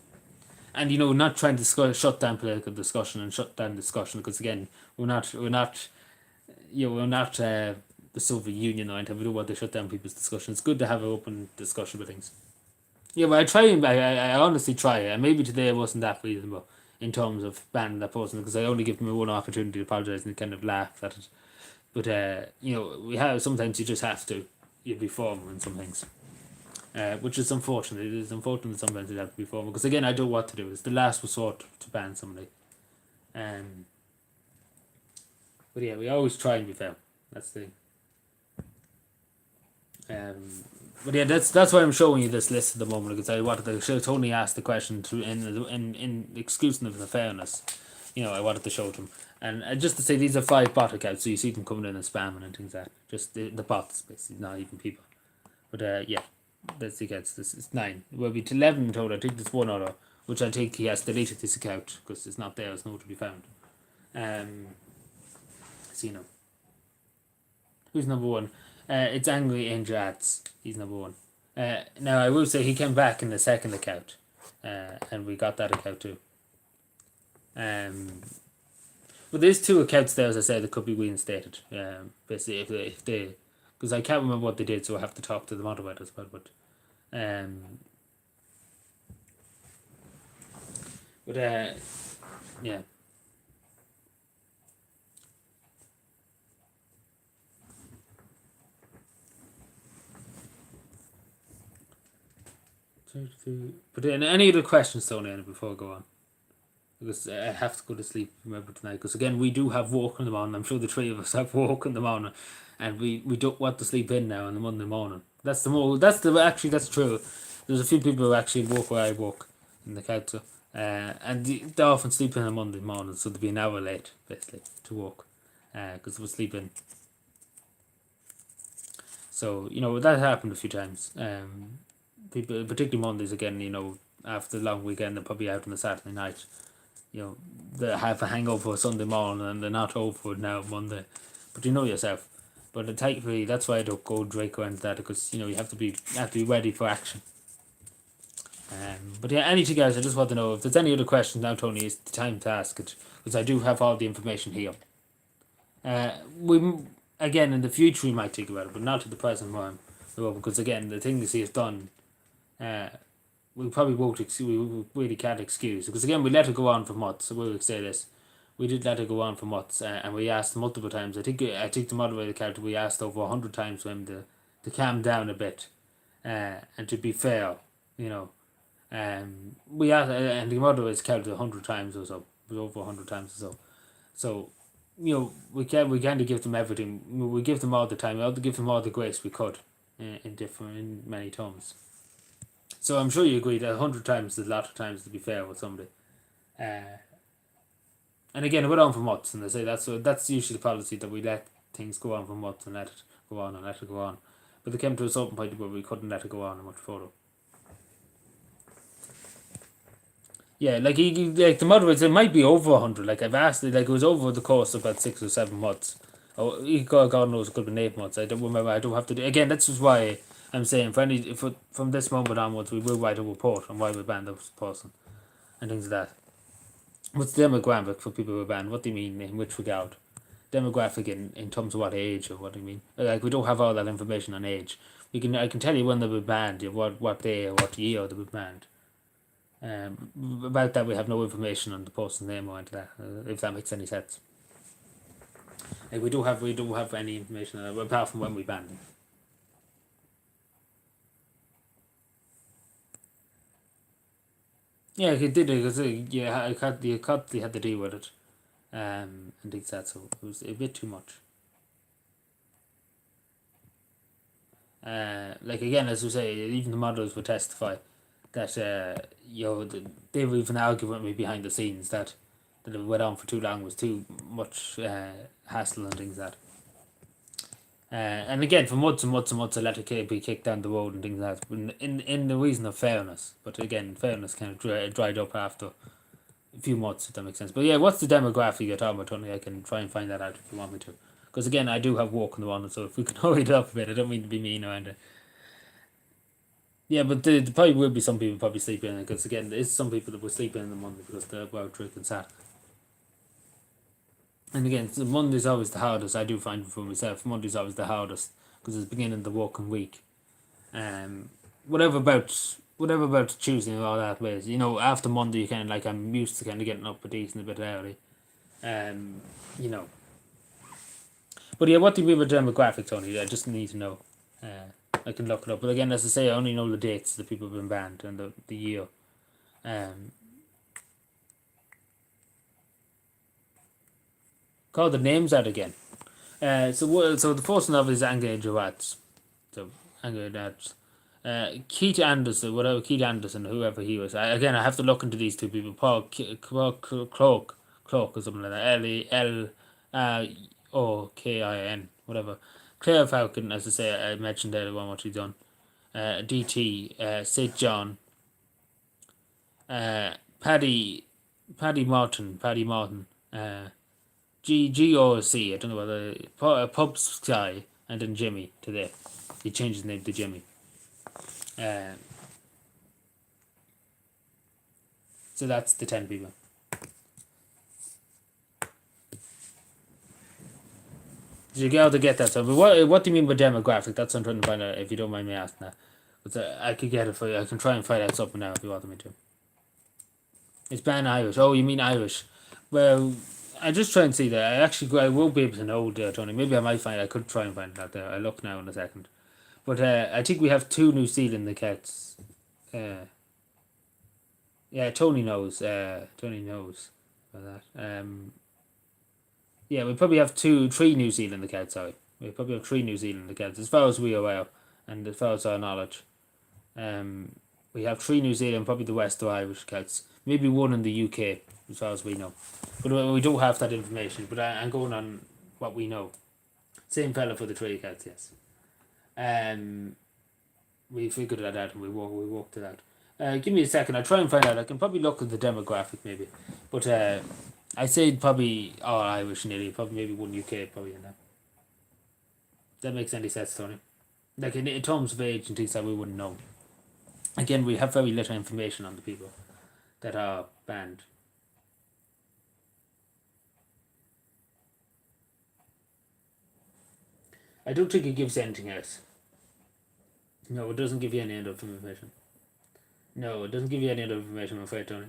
and not trying to shut down political discussion and shut down discussion because again, we're not we're not the Soviet Union or anything. We don't want to shut down people's discussion. It's good to have an open discussion with things. Yeah, but I try. I honestly try. And maybe today I wasn't that reasonable in terms of banning that person because I only give them one opportunity to apologize and kind of laugh at it. But we have sometimes you just have to. You be formal in some things, which is unfortunate. It is unfortunate that sometimes you have to be formal because again, I don't know what to do. It's the last resort to ban somebody. But yeah, we always try and be fair. That's the thing. But yeah, that's why I'm showing you this list at the moment because I wanted to show Tony asked the question to in exclusion of the fairness. I wanted to show them. And just to say, these are 5 bot accounts, so you see them coming in and spamming and things like that. Just the bots, basically, not even people. But yeah, that's the accounts. This is 9. It will be to 11 in total. I think there's one other, which I think he has deleted this account because it's not there. It's nowhere to be found. So who's number 1? It's Angry Angel Ads. He's number 1. Now I will say he came back in the second account, and we got that account too. But there's 2 accounts there, as I said, that could be reinstated. Basically, if they, because I can't remember what they did, so I have to talk to the moderators about it. Yeah. But any other questions, Tony, before I go on? Because I have to go to sleep, remember, tonight. Because again, we do have work in the morning. I'm sure the 3 of us have work in the morning, and we don't want to sleep in now on the Monday morning. That's true. There's a few people who actually work where I work in the council, and they often sleep in on Monday morning, so they'll be an hour late basically to work, because we're sleeping. So that happened a few times. People, particularly Mondays again. After the long weekend, they're probably out on a Saturday night. They have a hangover Sunday morning and they're not over it now Monday. But you know yourself. But thankfully, that's why I don't go Draco into that because you have to be ready for action. But yeah, anything else? I just want to know if there's any other questions now, Tony. It's the time to ask it because I do have all the information here. We again in the future we might think about it, but not at the present moment. Because again, the thing that he has done, we probably won't. We really can't excuse because again we let it go on for months. So we'll say this: we did let it go on for months, and we asked multiple times. I think the moderator character we asked over 100 times for him to calm down a bit, and to be fair, we asked, and the moderator counted 100 times or so. It was over 100 times or so. So we kind of give them everything. We give them all the time. We ought to give them all the grace we could, in many terms. So I'm sure you agree that 100 times is a lot of times to be fair with somebody. And again, it went on for months, and they say that's usually the policy that we let things go on for months and let it go on and let it go on. But they came to a certain point where we couldn't let it go on much further. Yeah, like the moderator, it might be over 100. Like I've asked it, like it was over the course of about 6 or 7 months. Oh, God knows, it could have been 8 months. I don't remember. I don't have to do again. That's just why I'm saying from this moment onwards, we will write a report on why we banned this person and things like that. What's the demographic for people who are banned? What do you mean in which regard? Demographic in terms of what age or what do you mean? Like we don't have all that information on age. I can tell you when they were banned, what day or what year they were banned. About that we have no information on the person's name or anything like that, if that makes any sense. Like we don't have any information on it, apart from when we banned them. Yeah, he did it because they had to deal with it, and things like that. So it was a bit too much. Like again, as we say, even the models would testify that they were even arguing with me behind the scenes that it went on for too long, was too much hassle and things like that. And again, for months and months and months, I let it be kicked down the road and things like that. In the reason of fairness, but again, fairness kind of dried up after a few months, if that makes sense. But yeah, what's the demographic you're talking about, Tony? I can try and find that out if you want me to. Because again, I do have work in the morning, so if we can hurry it up a bit, I don't mean to be mean around it. Yeah, but there probably will be some people probably sleeping in it, because again, there's some people that will sleep in the Monday because they're about drinking Saturday. And again, so Monday's always the hardest. I do find for myself, Monday's always the hardest because it's the beginning of the working week. Um, whatever about Tuesday and all that ways. After Monday, you kind of like I'm used to kind of getting up a decent bit early. Um, you know. But yeah, what do you mean by demographic, Tony? I just need to know. I can look it up. But again, as I say, I only know the dates that people have been banned and the year. Call the names out again. So the first novel is Angry Jawats. So Angry Jawats. Keith Anderson, Keith Anderson, whoever he was. I have to look into these two people. Paul Cloak or something like that. Leokin, whatever. Claire Falcon, as I say, I mentioned earlier on what she's done. DT, St. John, Paddy Martin, GOC, I don't know whether Pub Sky, and then Jimmy today. He changed his name to Jimmy. So that's the 10 people. Did you get able to get that? So, but what do you mean by demographic? That's what I'm trying to find out, if you don't mind me asking that. But I could get it for you. I can try and find out something now if you want me to. It's ban Irish. Oh, you mean Irish? Well, I just try and see that. I won't be able to know there, Tony. Maybe I could try and find that there. I'll look now in a second. But I think we have 2 New Zealand accounts. Yeah, Tony knows. Tony knows about that. Yeah, we probably have 3 New Zealand accounts. Sorry, we probably have 3 New Zealand accounts, as far as we are aware, and as far as our knowledge. We have 3 New Zealand, probably the West or Irish accounts. Maybe 1 in the UK, as far as we know. But we don't have that information. But I'm going on what we know. Same fella for the 3 accounts, yes. We figured that out and we worked it out. Give me a second. I'll try and find out. I can probably look at the demographic maybe. But I say probably all Irish nearly. Probably maybe 1 UK probably in that. That makes any sense, Tony. Like in terms of age and things that we wouldn't know. Again, we have very little information on the people that are banned. I don't think it gives anything else. No, it doesn't give you any other information. No, it doesn't give you any other information, I'm afraid, Tony.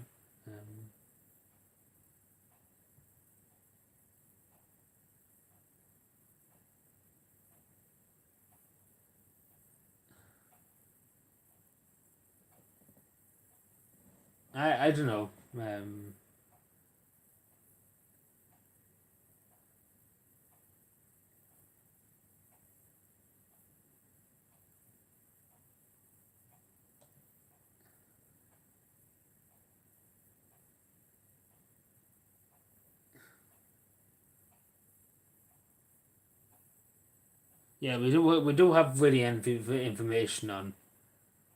I don't know. Yeah, we do have really information on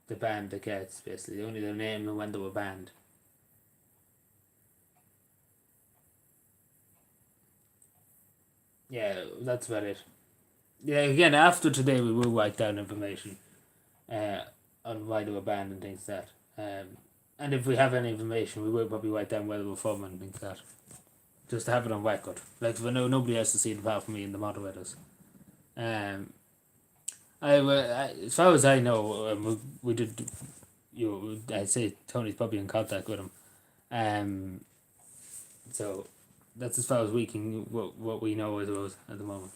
the band that gets basically only their name and when they were banned. Yeah, that's about it. Yeah, again, after today, we will write down information on why they were banned and things like that. And if we have any information, we will probably write down where they were from and things like that. Just to have it on record. Like, for nobody else to see it apart from me and the moderators. As far as I know, we did. I'd say Tony's probably in contact with him. So that's as far as we can what we know as well at the moment.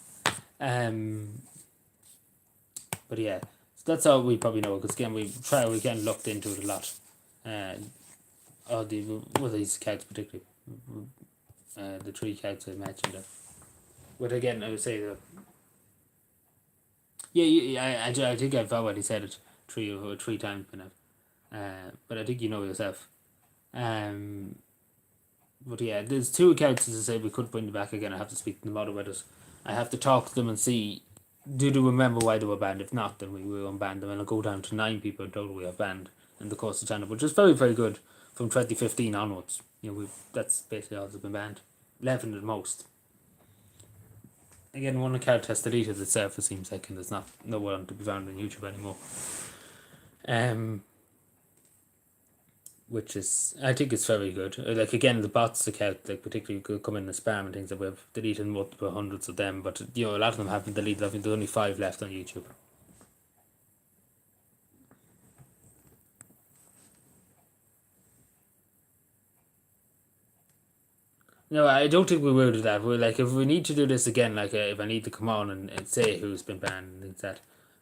But yeah, so that's all we probably know because again we again looked into it a lot. All these cats particularly, the 3 cats I mentioned. But again, I would say that. Yeah, I think I've already said it 3 times now. But I think you know yourself. But yeah, there's 2 accounts as I say we could bring them back again. I have to speak to the moderators. I have to talk to them and see do they remember why they were banned. If not, then we will unban them and it'll go down to 9 people in total we have banned in the course of channel, which is very, very good from 2015 onwards. That's basically all that's been banned. 11 at most. again, one account has deleted itself, it seems like, and there's not no one to be found on YouTube anymore. Which is, I think it's very good. Like, again, the bots account, like, particularly could come in as spam and things, that we've deleted multiple hundreds of them, but, you know, a lot of them have been deleted. I think there's only 5 left on YouTube. No, I don't think we will do that. We're like, if we need to do this again, like, if I need to come on and say who's been banned and things that,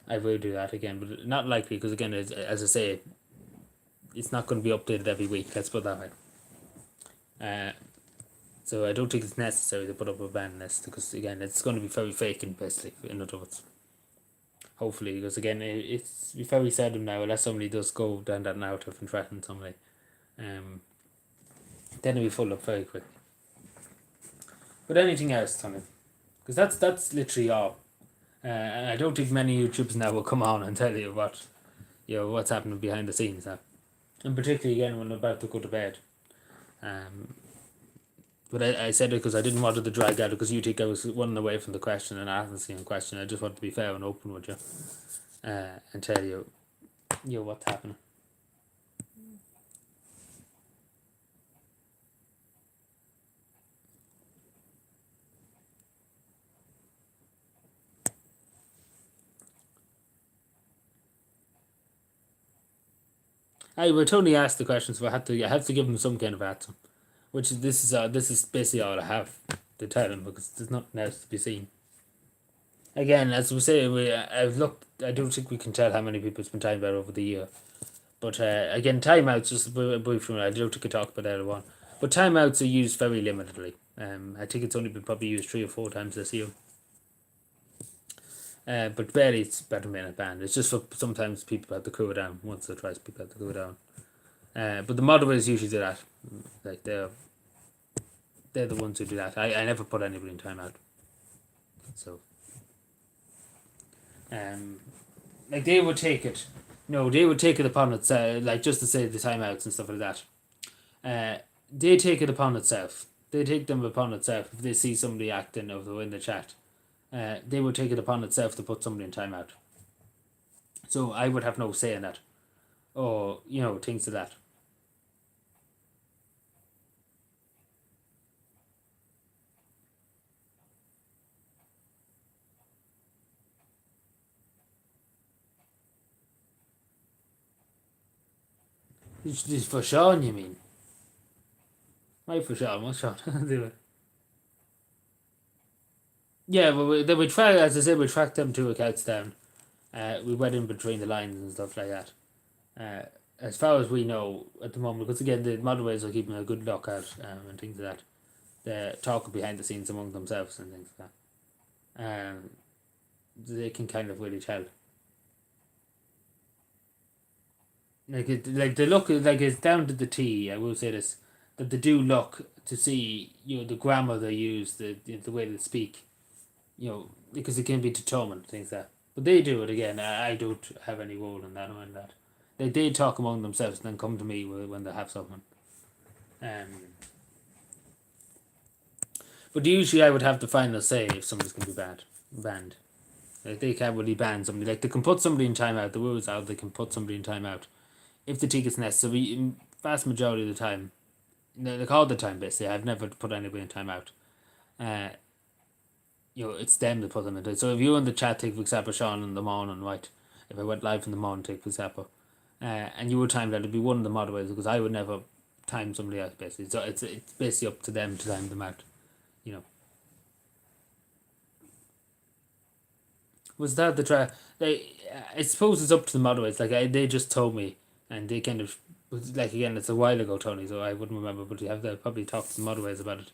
I will do that again, but not likely, because again, as I say, it's not going to be updated every week. Let's put it that way. So I don't think it's necessary to put up a ban list, because again, it's going to be very fake, and basically, in other words. Hopefully, because again, it's very seldom now, unless somebody does go down that narrative and threaten somebody. Then it'll be full up very quick. But anything else, Tony? Because that's literally all. And I don't think many YouTubers now will come on and tell you what's happening behind the scenes now, and particularly again when they're about to go to bed. But I said it because I didn't want it to drag out, because you think I was running away from the question and asking a question. I just want to be fair and open with you, and tell you what's happening. I would totally ask the questions, so I have to give them some kind of answer. Which this is basically all I have to tell them, because there's nothing else to be seen. Again, as we say, I've looked. I don't think we can tell how many people it's been time about over the year. But again, timeouts, just briefly, I don't think I talked about that one. But timeouts are used very limitedly. I think it's only been probably used 3 or 4 times this year. But barely it's better than a ban. It's just for sometimes people have to cool down. Once or twice people have to cool down. But the moderators usually do that. Like, they're the ones who do that. I never put anybody in timeout. So, like, they would take it. No, they would take it upon itself, like, just to say the timeouts and stuff like that. They take it upon itself. They take them upon itself if they see somebody acting over in the chat. They would take it upon itself to put somebody in timeout. So I would have no say in that, or things like that. This for Sean, you mean? Why for Sean? What's Sean? Yeah, well, we track, as I said, we tracked them 2 accounts down. We went in between the lines and stuff like that. As far as we know at the moment, because again, the moderators are keeping a good lookout and things like that. They're talking behind the scenes among themselves and things like that. They can kind of really tell. Like they look like it's down to the T. I will say this, that they do look to see the grammar they use, the way they speak, because it can be determined, things like that. But they do it again. I don't have any role in that or in that. They talk among themselves and then come to me when they have something. But usually I would have the final say if somebody's going to be banned. Like, they can't really ban somebody. Like, they can put somebody in timeout. The rules are they can put somebody in timeout if they think it's necessary. In vast majority of the time, like all the time basically, I've never put anybody in timeout. It's them that put them in. So if you in the chat, take for example Sean in the morning, right? If I went live in the morning, take for example, and you were timed out, it'd be one of the moderators, because I would never time somebody else basically. So it's basically up to them to time them out. Was that the try? I suppose it's up to the moderators. Like, they just told me, and they kind of, like, again, it's a while ago, Tony, so I wouldn't remember. But you have to probably talk to the moderators about it.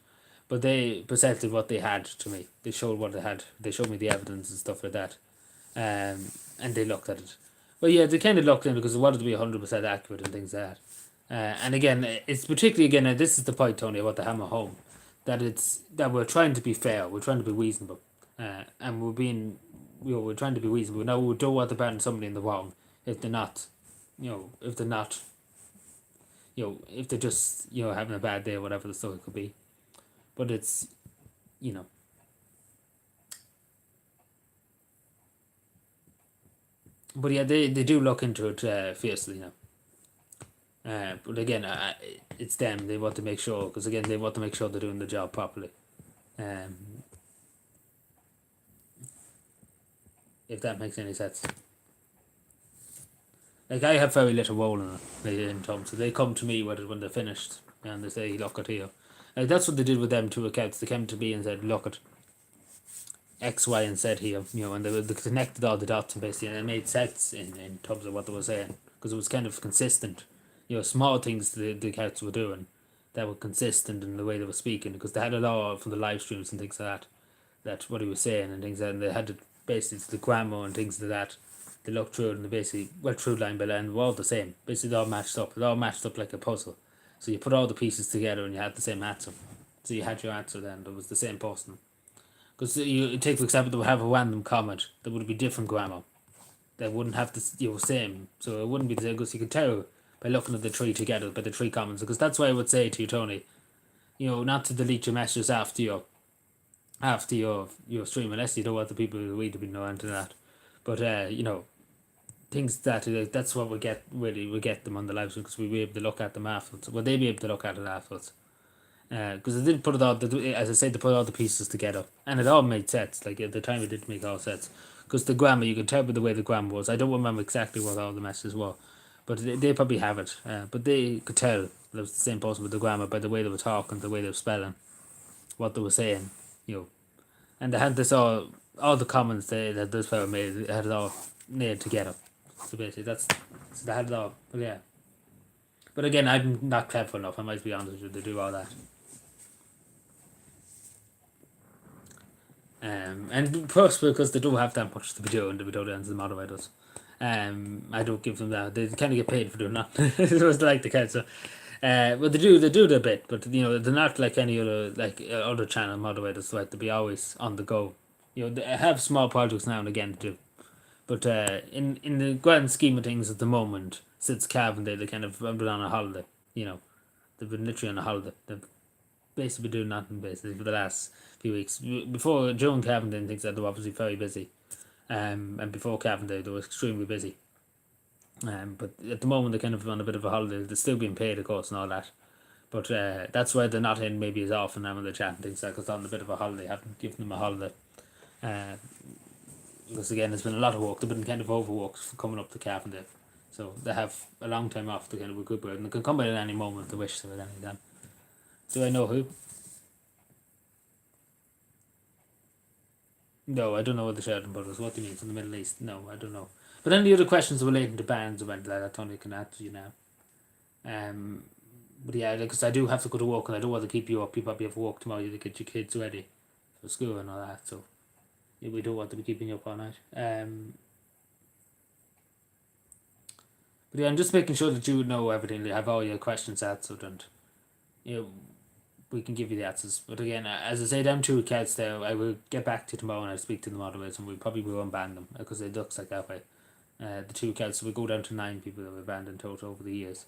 But they presented what they had to me. They showed what they had. They showed me the evidence and stuff like that, and they looked at it. Well, yeah, they kind of looked in because they wanted to be 100% accurate and things like that. And again, it's particularly, again, and this is the point, Tony, about the hammer home, that we're trying to be fair, we're trying to be reasonable, and we're trying to be reasonable. Now, we don't want to ban somebody in the wrong if they're not, if they're not, if they're just, having a bad day or whatever the story could be. But it's, But yeah, they do look into it fiercely now. But again, it's them. They want to make sure, because again, they want to make sure they're doing the job properly. Um, if that makes any sense. Like, I have very little role in it in terms, so they come to me when they're finished and they say, "Look at here." Like, that's what they did with them two accounts. They came to me and said, "Look at X, Y, and Z here," and they connected all the dots and basically, and it made sense in terms of what they were saying, because it was kind of consistent. Small things the accounts were doing that were consistent in the way they were speaking, because they had it all from the live streams and things like that. That's what he was saying and things like that, and they had basically the grammar and things like that. They looked through it and they basically went through line by line, were all the same. Basically, they all matched up. It all matched up like a puzzle. So you put all the pieces together and you had the same answer. So you had your answer then. It was the same person. Because you take, for example, they would have a random comment. There would be different grammar. They wouldn't have the same. So it wouldn't be the same, because you could tell by looking at the three together, by the three comments. Because that's why I would say to you, Tony, not to delete your messages after your stream, unless you don't want the people who read to be know into that. But things that that's what we get, really, we get them on the live stream, because we be able to look at them afterwards. Will they be able to look at it afterwards? Because they didn't put it all, as I said, they put all the pieces together, and it all made sense. Like, at the time, it did make all sense. Because the grammar, you could tell by the way the grammar was. I don't remember exactly what all the messages were, but they probably have it. But they could tell it was the same person with the grammar by the way they were talking, the way they were spelling, what they were saying, and they had this all the comments that this fellow made, they had it all nailed together. So basically, so they had it all. But yeah. But again, I'm not clever enough, I might be honest with you, to do all that. And plus, because they don't have that much to be doing, the Vidodians and the moderators. I don't give them that. They kind of get paid for doing that. It was like the council. But they do their bit, but they're not like any other other channel moderators, like to be always on the go. They have small projects now and again to do, but in the grand scheme of things at the moment, since Cavendale, they kind of been on a holiday. They've been literally on a holiday. They've basically been doing nothing basically for the last few weeks. Before Joe Cavendale and things like that, they were obviously very busy. And before Cavendale, they were extremely busy. But at the moment, they're kind of on a bit of a holiday. They're still being paid, of course, and all that. But that's why they're not in maybe as often now when they're chatting things like, because they're on a bit of a holiday. Haven't given them a holiday. Because again, there's been a lot of work. They've been kind of overworked for coming up to Cavendale. So they have a long time off to kind of recuperate, and they can come back at any moment they wish to at any time. Do I know who? No, I don't know what the Sheridan Brothers. What do you mean from the Middle East? No, I don't know. But any other questions relating to bands or anything like that, Tony can answer you now. But yeah, because I do have to go to work and I don't want to keep you up. You probably have work tomorrow to get your kids ready for school and all that. So yeah, we don't want to be keeping you up all night. But yeah, I'm just making sure that you know everything. You have all your questions answered, and we can give you the answers. But again, as I say, them two accounts there, I will get back to you tomorrow and I'll speak to the moderators, and we probably will unban them because it looks like that way. The two accounts, so we go down to 9 people that we've banned in total over the years.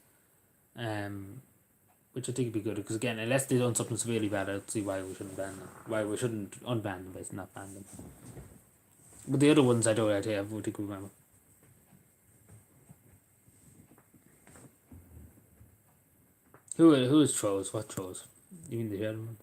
Which I think would be good, because again, unless they've done something severely bad, I don't see why we shouldn't ban them. Why we shouldn't unban them, basically, not ban them. But the other ones I don't actually have, would remember. Who is trolls? What trolls? You mean the gentleman?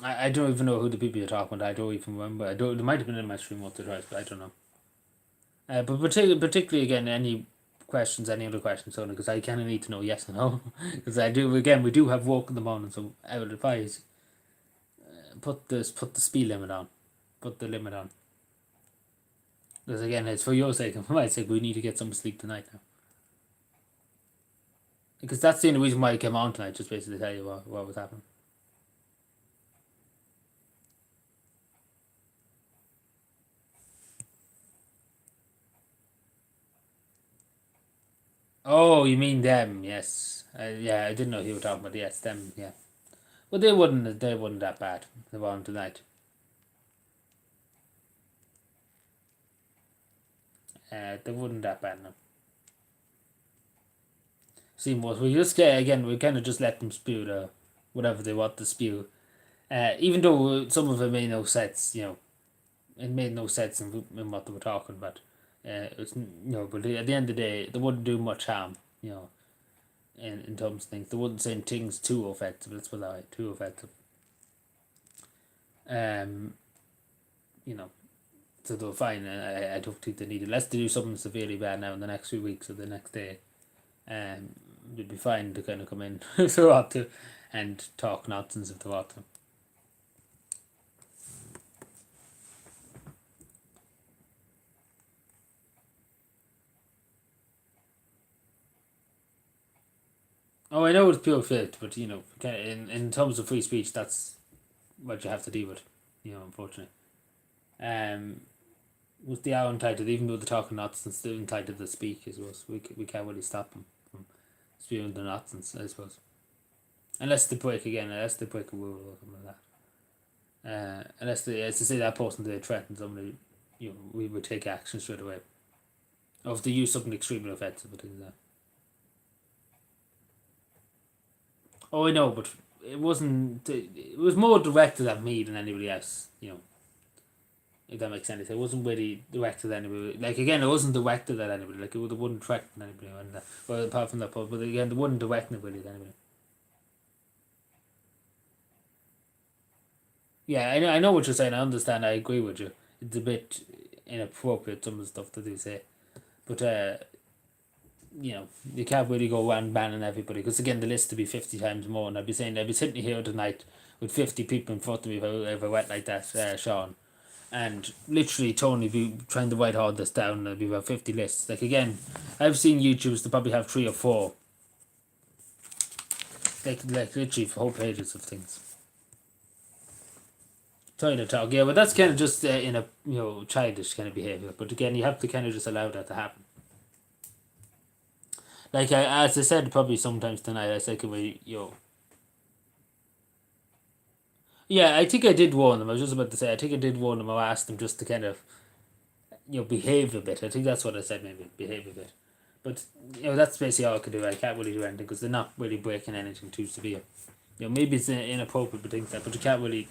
I don't even know who the people you're talking about. I don't even remember. I don't. They might have been in my stream once or twice, but I don't know. But particularly again, any questions, any other questions, only because I kind of need to know yes or no. Because I do. Again, we do have work in the morning, so I would advise put the speed limit on, put the limit on. Because again, it's for your sake and for my sake. We need to get some sleep tonight now. Because that's the only reason why I came on tonight, just basically to tell you what was happening. Oh, you mean them? Yes. Yeah, I didn't know you were talking about. Yes, them. Yeah. Well, they wouldn't. They wouldn't that bad. They won tonight. They wouldn't that bad. No. See, what we just get again. We kind of just let them spew whatever they want to spew. Even though some of it made no sense, it made no sense in what they were talking about. It's but at the end of the day, they wouldn't do much harm. In terms of things, they wouldn't say things too offensive. Let's put it that way, too offensive. Um, you know, so they're fine. I don't think they need it. Unless they do something severely bad now in the next few weeks or the next day. Um, they'd be fine to kind of come in if they want to and talk nonsense if they want to. Oh, I know it's pure faith, but in terms of free speech, that's what you have to deal with. Unfortunately. Um, with the hour entitled, even though they're talking nonsense, they're entitled to speak. I suppose we can't really stop them from spewing the nonsense. I suppose, unless they break a rule or something like that. Unless they, as to say that person they threaten somebody, we would take action straight away. Or if they use something extremely offensive, things like that. Oh, I know, but it wasn't. It was more directed at me than anybody else. If that makes sense. It wasn't really directed at anybody. Like again, it wasn't directed at anybody. Like it wouldn't threaten anybody. Well, apart from that, but again, they wouldn't direct anybody at anybody. Yeah, I know what you're saying. I understand. I agree with you. It's a bit inappropriate some of the stuff that they say, but you can't really go around banning everybody because again, the list to be 50 times more. And I'd be sitting here tonight with 50 people in front of me if I went like that, Sean. And literally Tony be trying to write all this down and there'll be about 50 lists. Like again, I've seen YouTubers to probably have 3 or 4. Like literally whole pages of things. Trying to talk, yeah, but that's kind of just in a childish kind of behavior. But again, you have to kind of just allow that to happen. Like as I said, probably sometimes tonight, I said, "Can we, Yeah, I think I did warn them. I was just about to say, I think I did warn them. I asked them just to kind of, behave a bit. I think that's what I said, maybe behave a bit. But that's basically all I could do. I can't really do anything because they're not really breaking anything too severe. Maybe it's inappropriate, but things like that. But you can't really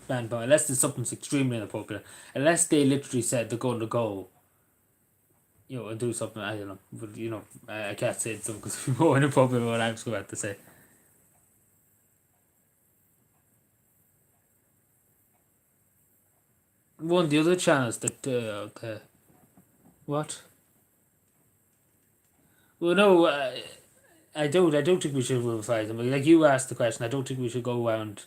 ban power unless there's something extremely inappropriate. Unless they literally said they're going to go, and do something. I don't know, but I can't say it because it's more inappropriate than what I'm about to say. One of the other channels that what? Well, no, I don't. I don't think we should reply them. Like you asked the question, I don't think we should go around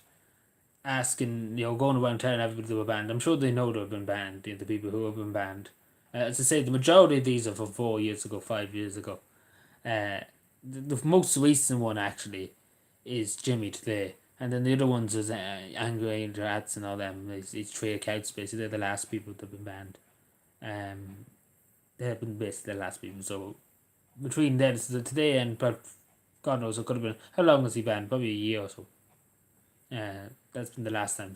asking, going around telling everybody they were banned. I'm sure they know they've been banned. The people who have been banned. As I say, the majority of these are from 4 years ago, 5 years ago. The most recent one actually is Jimmy today, and then the other ones is Angry Angel Rats and all them. It's 3 accounts basically. They're the last people that have been banned. Um, they have been basically the last people. So between then, so today and but God knows, it could have been how long was he banned? Probably a year or so. That's been the last time.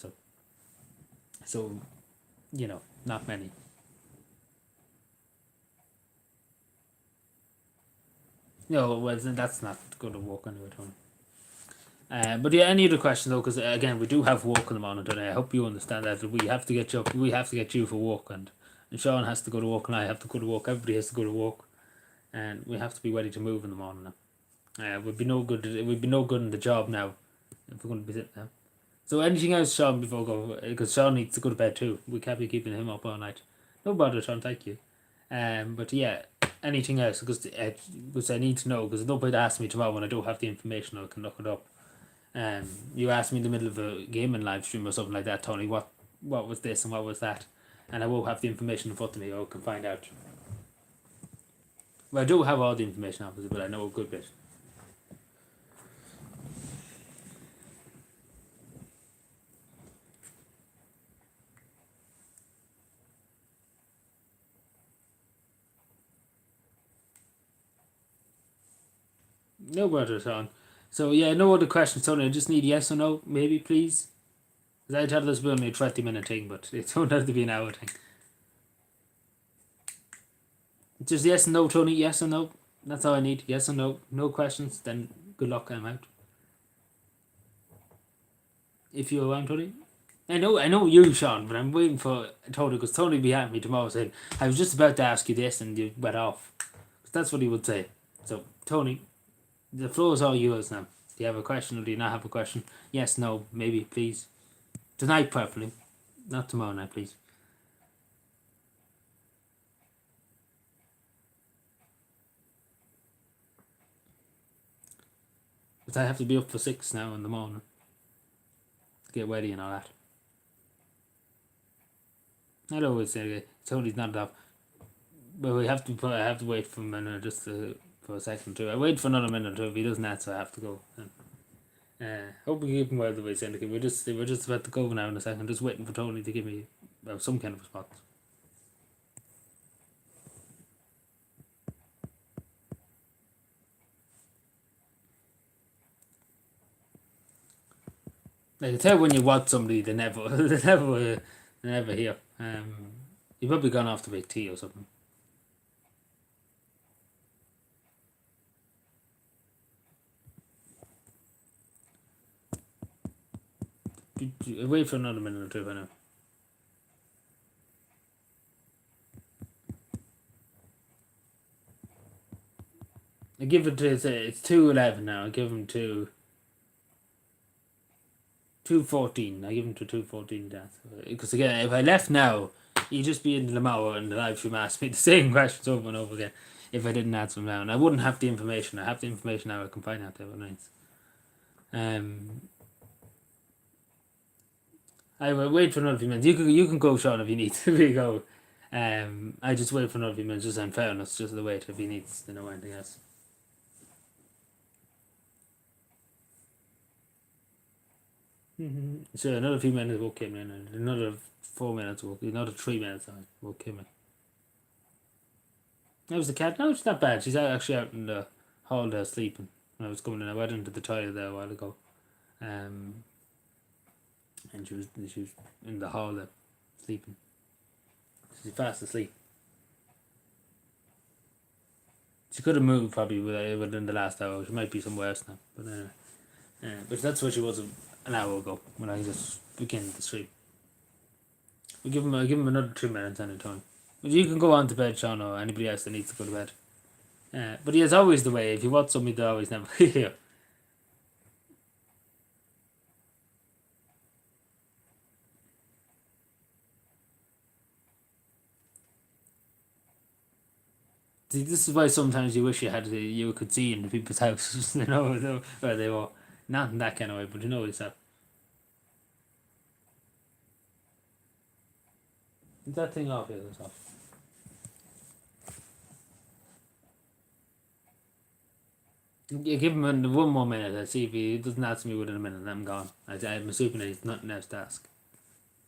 So not many. No, well, that's not going to work anyway, Tony. But yeah, any other question though? Because again, we do have work in the morning today. I hope you understand that we have to get you. We have to get you for work, and Sean has to go to work, and I have to go to work. Everybody has to go to work, and we have to be ready to move in the morning now. We'd be no good. It would be no good in the job now if we're going to be sitting now. So anything else, Sean, before we go? Because Sean needs to go to bed too. We can't be keeping him up all night. No bother, Sean. Thank you. But yeah, anything else? Because I need to know. Because nobody asked me tomorrow when I don't have the information. I can look it up. You asked me in the middle of a gaming live stream or something like that, Tony. What was this and what was that? And I won't have the information in front of me. Or I can find out. Well, I do have all the information, obviously, but I know a good bit. No better, Sean. So yeah, no other questions, Tony. I just need yes or no, maybe, please. Because I thought this was only a 20-minute thing, but it turned out to be an hour thing. Just yes and no, Tony. Yes or no. That's all I need. Yes or no. No questions. Then good luck. I'm out. If you're around, Tony. I know you, Sean, but I'm waiting for Tony because Tony will be at me tomorrow saying, I was just about to ask you this and you went off. Because that's what he would say. So, Tony, the floor is all yours now. Do you have a question or do you not have a question? Yes, no, maybe, please. Tonight, preferably. Not tomorrow night, please. But I have to be up for 6 now in the morning. To get ready and all that. I'd always say Tony's not up. But I have to wait for a minute for a second too. I wait for another minute or two. If he doesn't answer, I have to go. Hope we keep him well the way Syndicate. We're just about to go now in a second. Just waiting for Tony to give me some kind of response. I can tell when you watch somebody, they never hear. You've probably gone off to make tea or something. Wait for another minute or two for now. I give it to it's 2:11 now. I give him to 2:14. I give him to 2:14 death. Because again, if I left now, he'd just be in the Lamau and the live stream asked me the same questions over and over again. If I didn't answer them now, and I wouldn't have the information. I have the information now. I can find out there nights. I will wait for another few minutes. You can go, Sean, if you need to go. I just wait for another few minutes, just in fairness, just the wait if he needs to know anything else. So another few minutes will come in, and another 4 minutes will, another 3 minutes will come in. How's the cat? No, it's not bad. She's actually out in the hall there sleeping. When I was coming in, I went into the toilet there a while ago. And she was in the hall there sleeping. She's fast asleep. She could have moved probably within the last hour. She might be somewhere else now. But that's where she was an hour ago when I just began the stream. We give him another 2 minutes anytime. But you can go on to bed, Sean, or anybody else that needs to go to bed. But he is always the way. If you watch somebody, they're always never here. See, this is why sometimes you wish you could see in the people's houses, where they were. Not in that kind of way, but it's that. Is that thing off here? That's off. You give him one more minute. Let's see if he doesn't answer me within a minute. I'm gone. I'm assuming that he's nothing else to ask.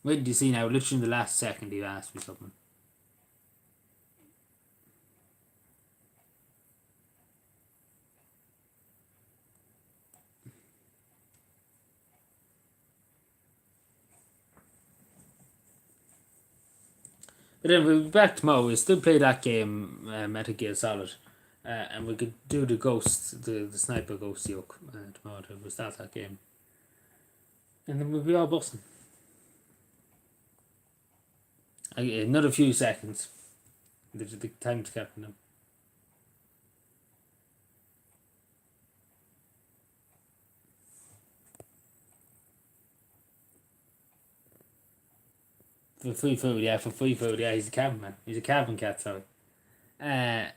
Wait till you see now. Literally in the last second, he asked me something. But then we'll be back tomorrow. We'll still play that game, Metal Gear Solid. And we could do the ghost, the sniper ghost yoke tomorrow. We'll start that game. And then we'll be all busting. Another few seconds. The time to captain them. For free food, yeah, he's a cabin man. He's a cabin cat, sorry. I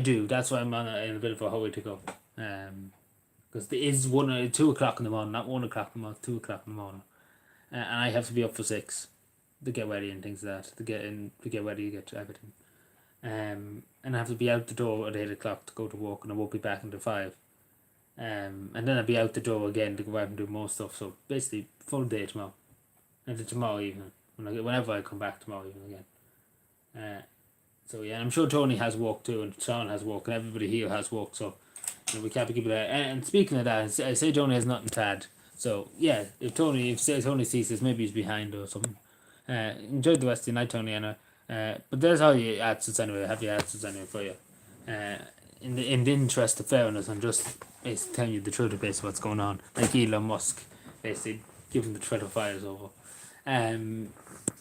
do. That's why I'm in a bit of a hurry to go. Because there is 2 o'clock in the morning, not 1 o'clock in the morning, 2 o'clock in the morning. And I have to be up for 6 to get ready and things like that. To get ready, to get everything. And I have to be out the door at 8 o'clock to go to work, and I won't be back until 5. And then I'll be out the door again to go out and do more stuff. So basically, full day tomorrow. And then tomorrow evening. Whenever I come back tomorrow evening again. So yeah, I'm sure Tony has work too, and Sean has work, and everybody here has work. So we can't be keeping that. And speaking of that, I say Tony has nothing to add. So yeah, if Tony sees this, maybe he's behind or something. Enjoyed the Wednesday night, Tony, anyway. But there's all your answers anyway. Have your answers anyway for you. Uh, in the interest of fairness, I'm just basically telling you the truth of basically what's going on. Like Elon Musk, basically giving the Twitter fires over.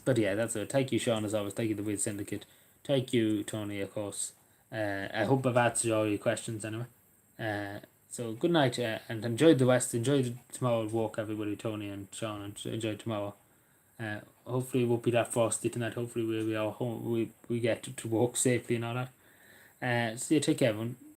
But yeah, that's it. Thank you, Sean, as always. Thank you, the Weed Syndicate. Thank you, Tony, of course. I hope I've answered all your questions anyway. So good night, and enjoy the West. Enjoy tomorrow's walk, everybody. Tony and Sean, and enjoy tomorrow. Hopefully it won't be that frosty tonight. Hopefully we all home. We get to walk safely and all that. So you take care, everyone.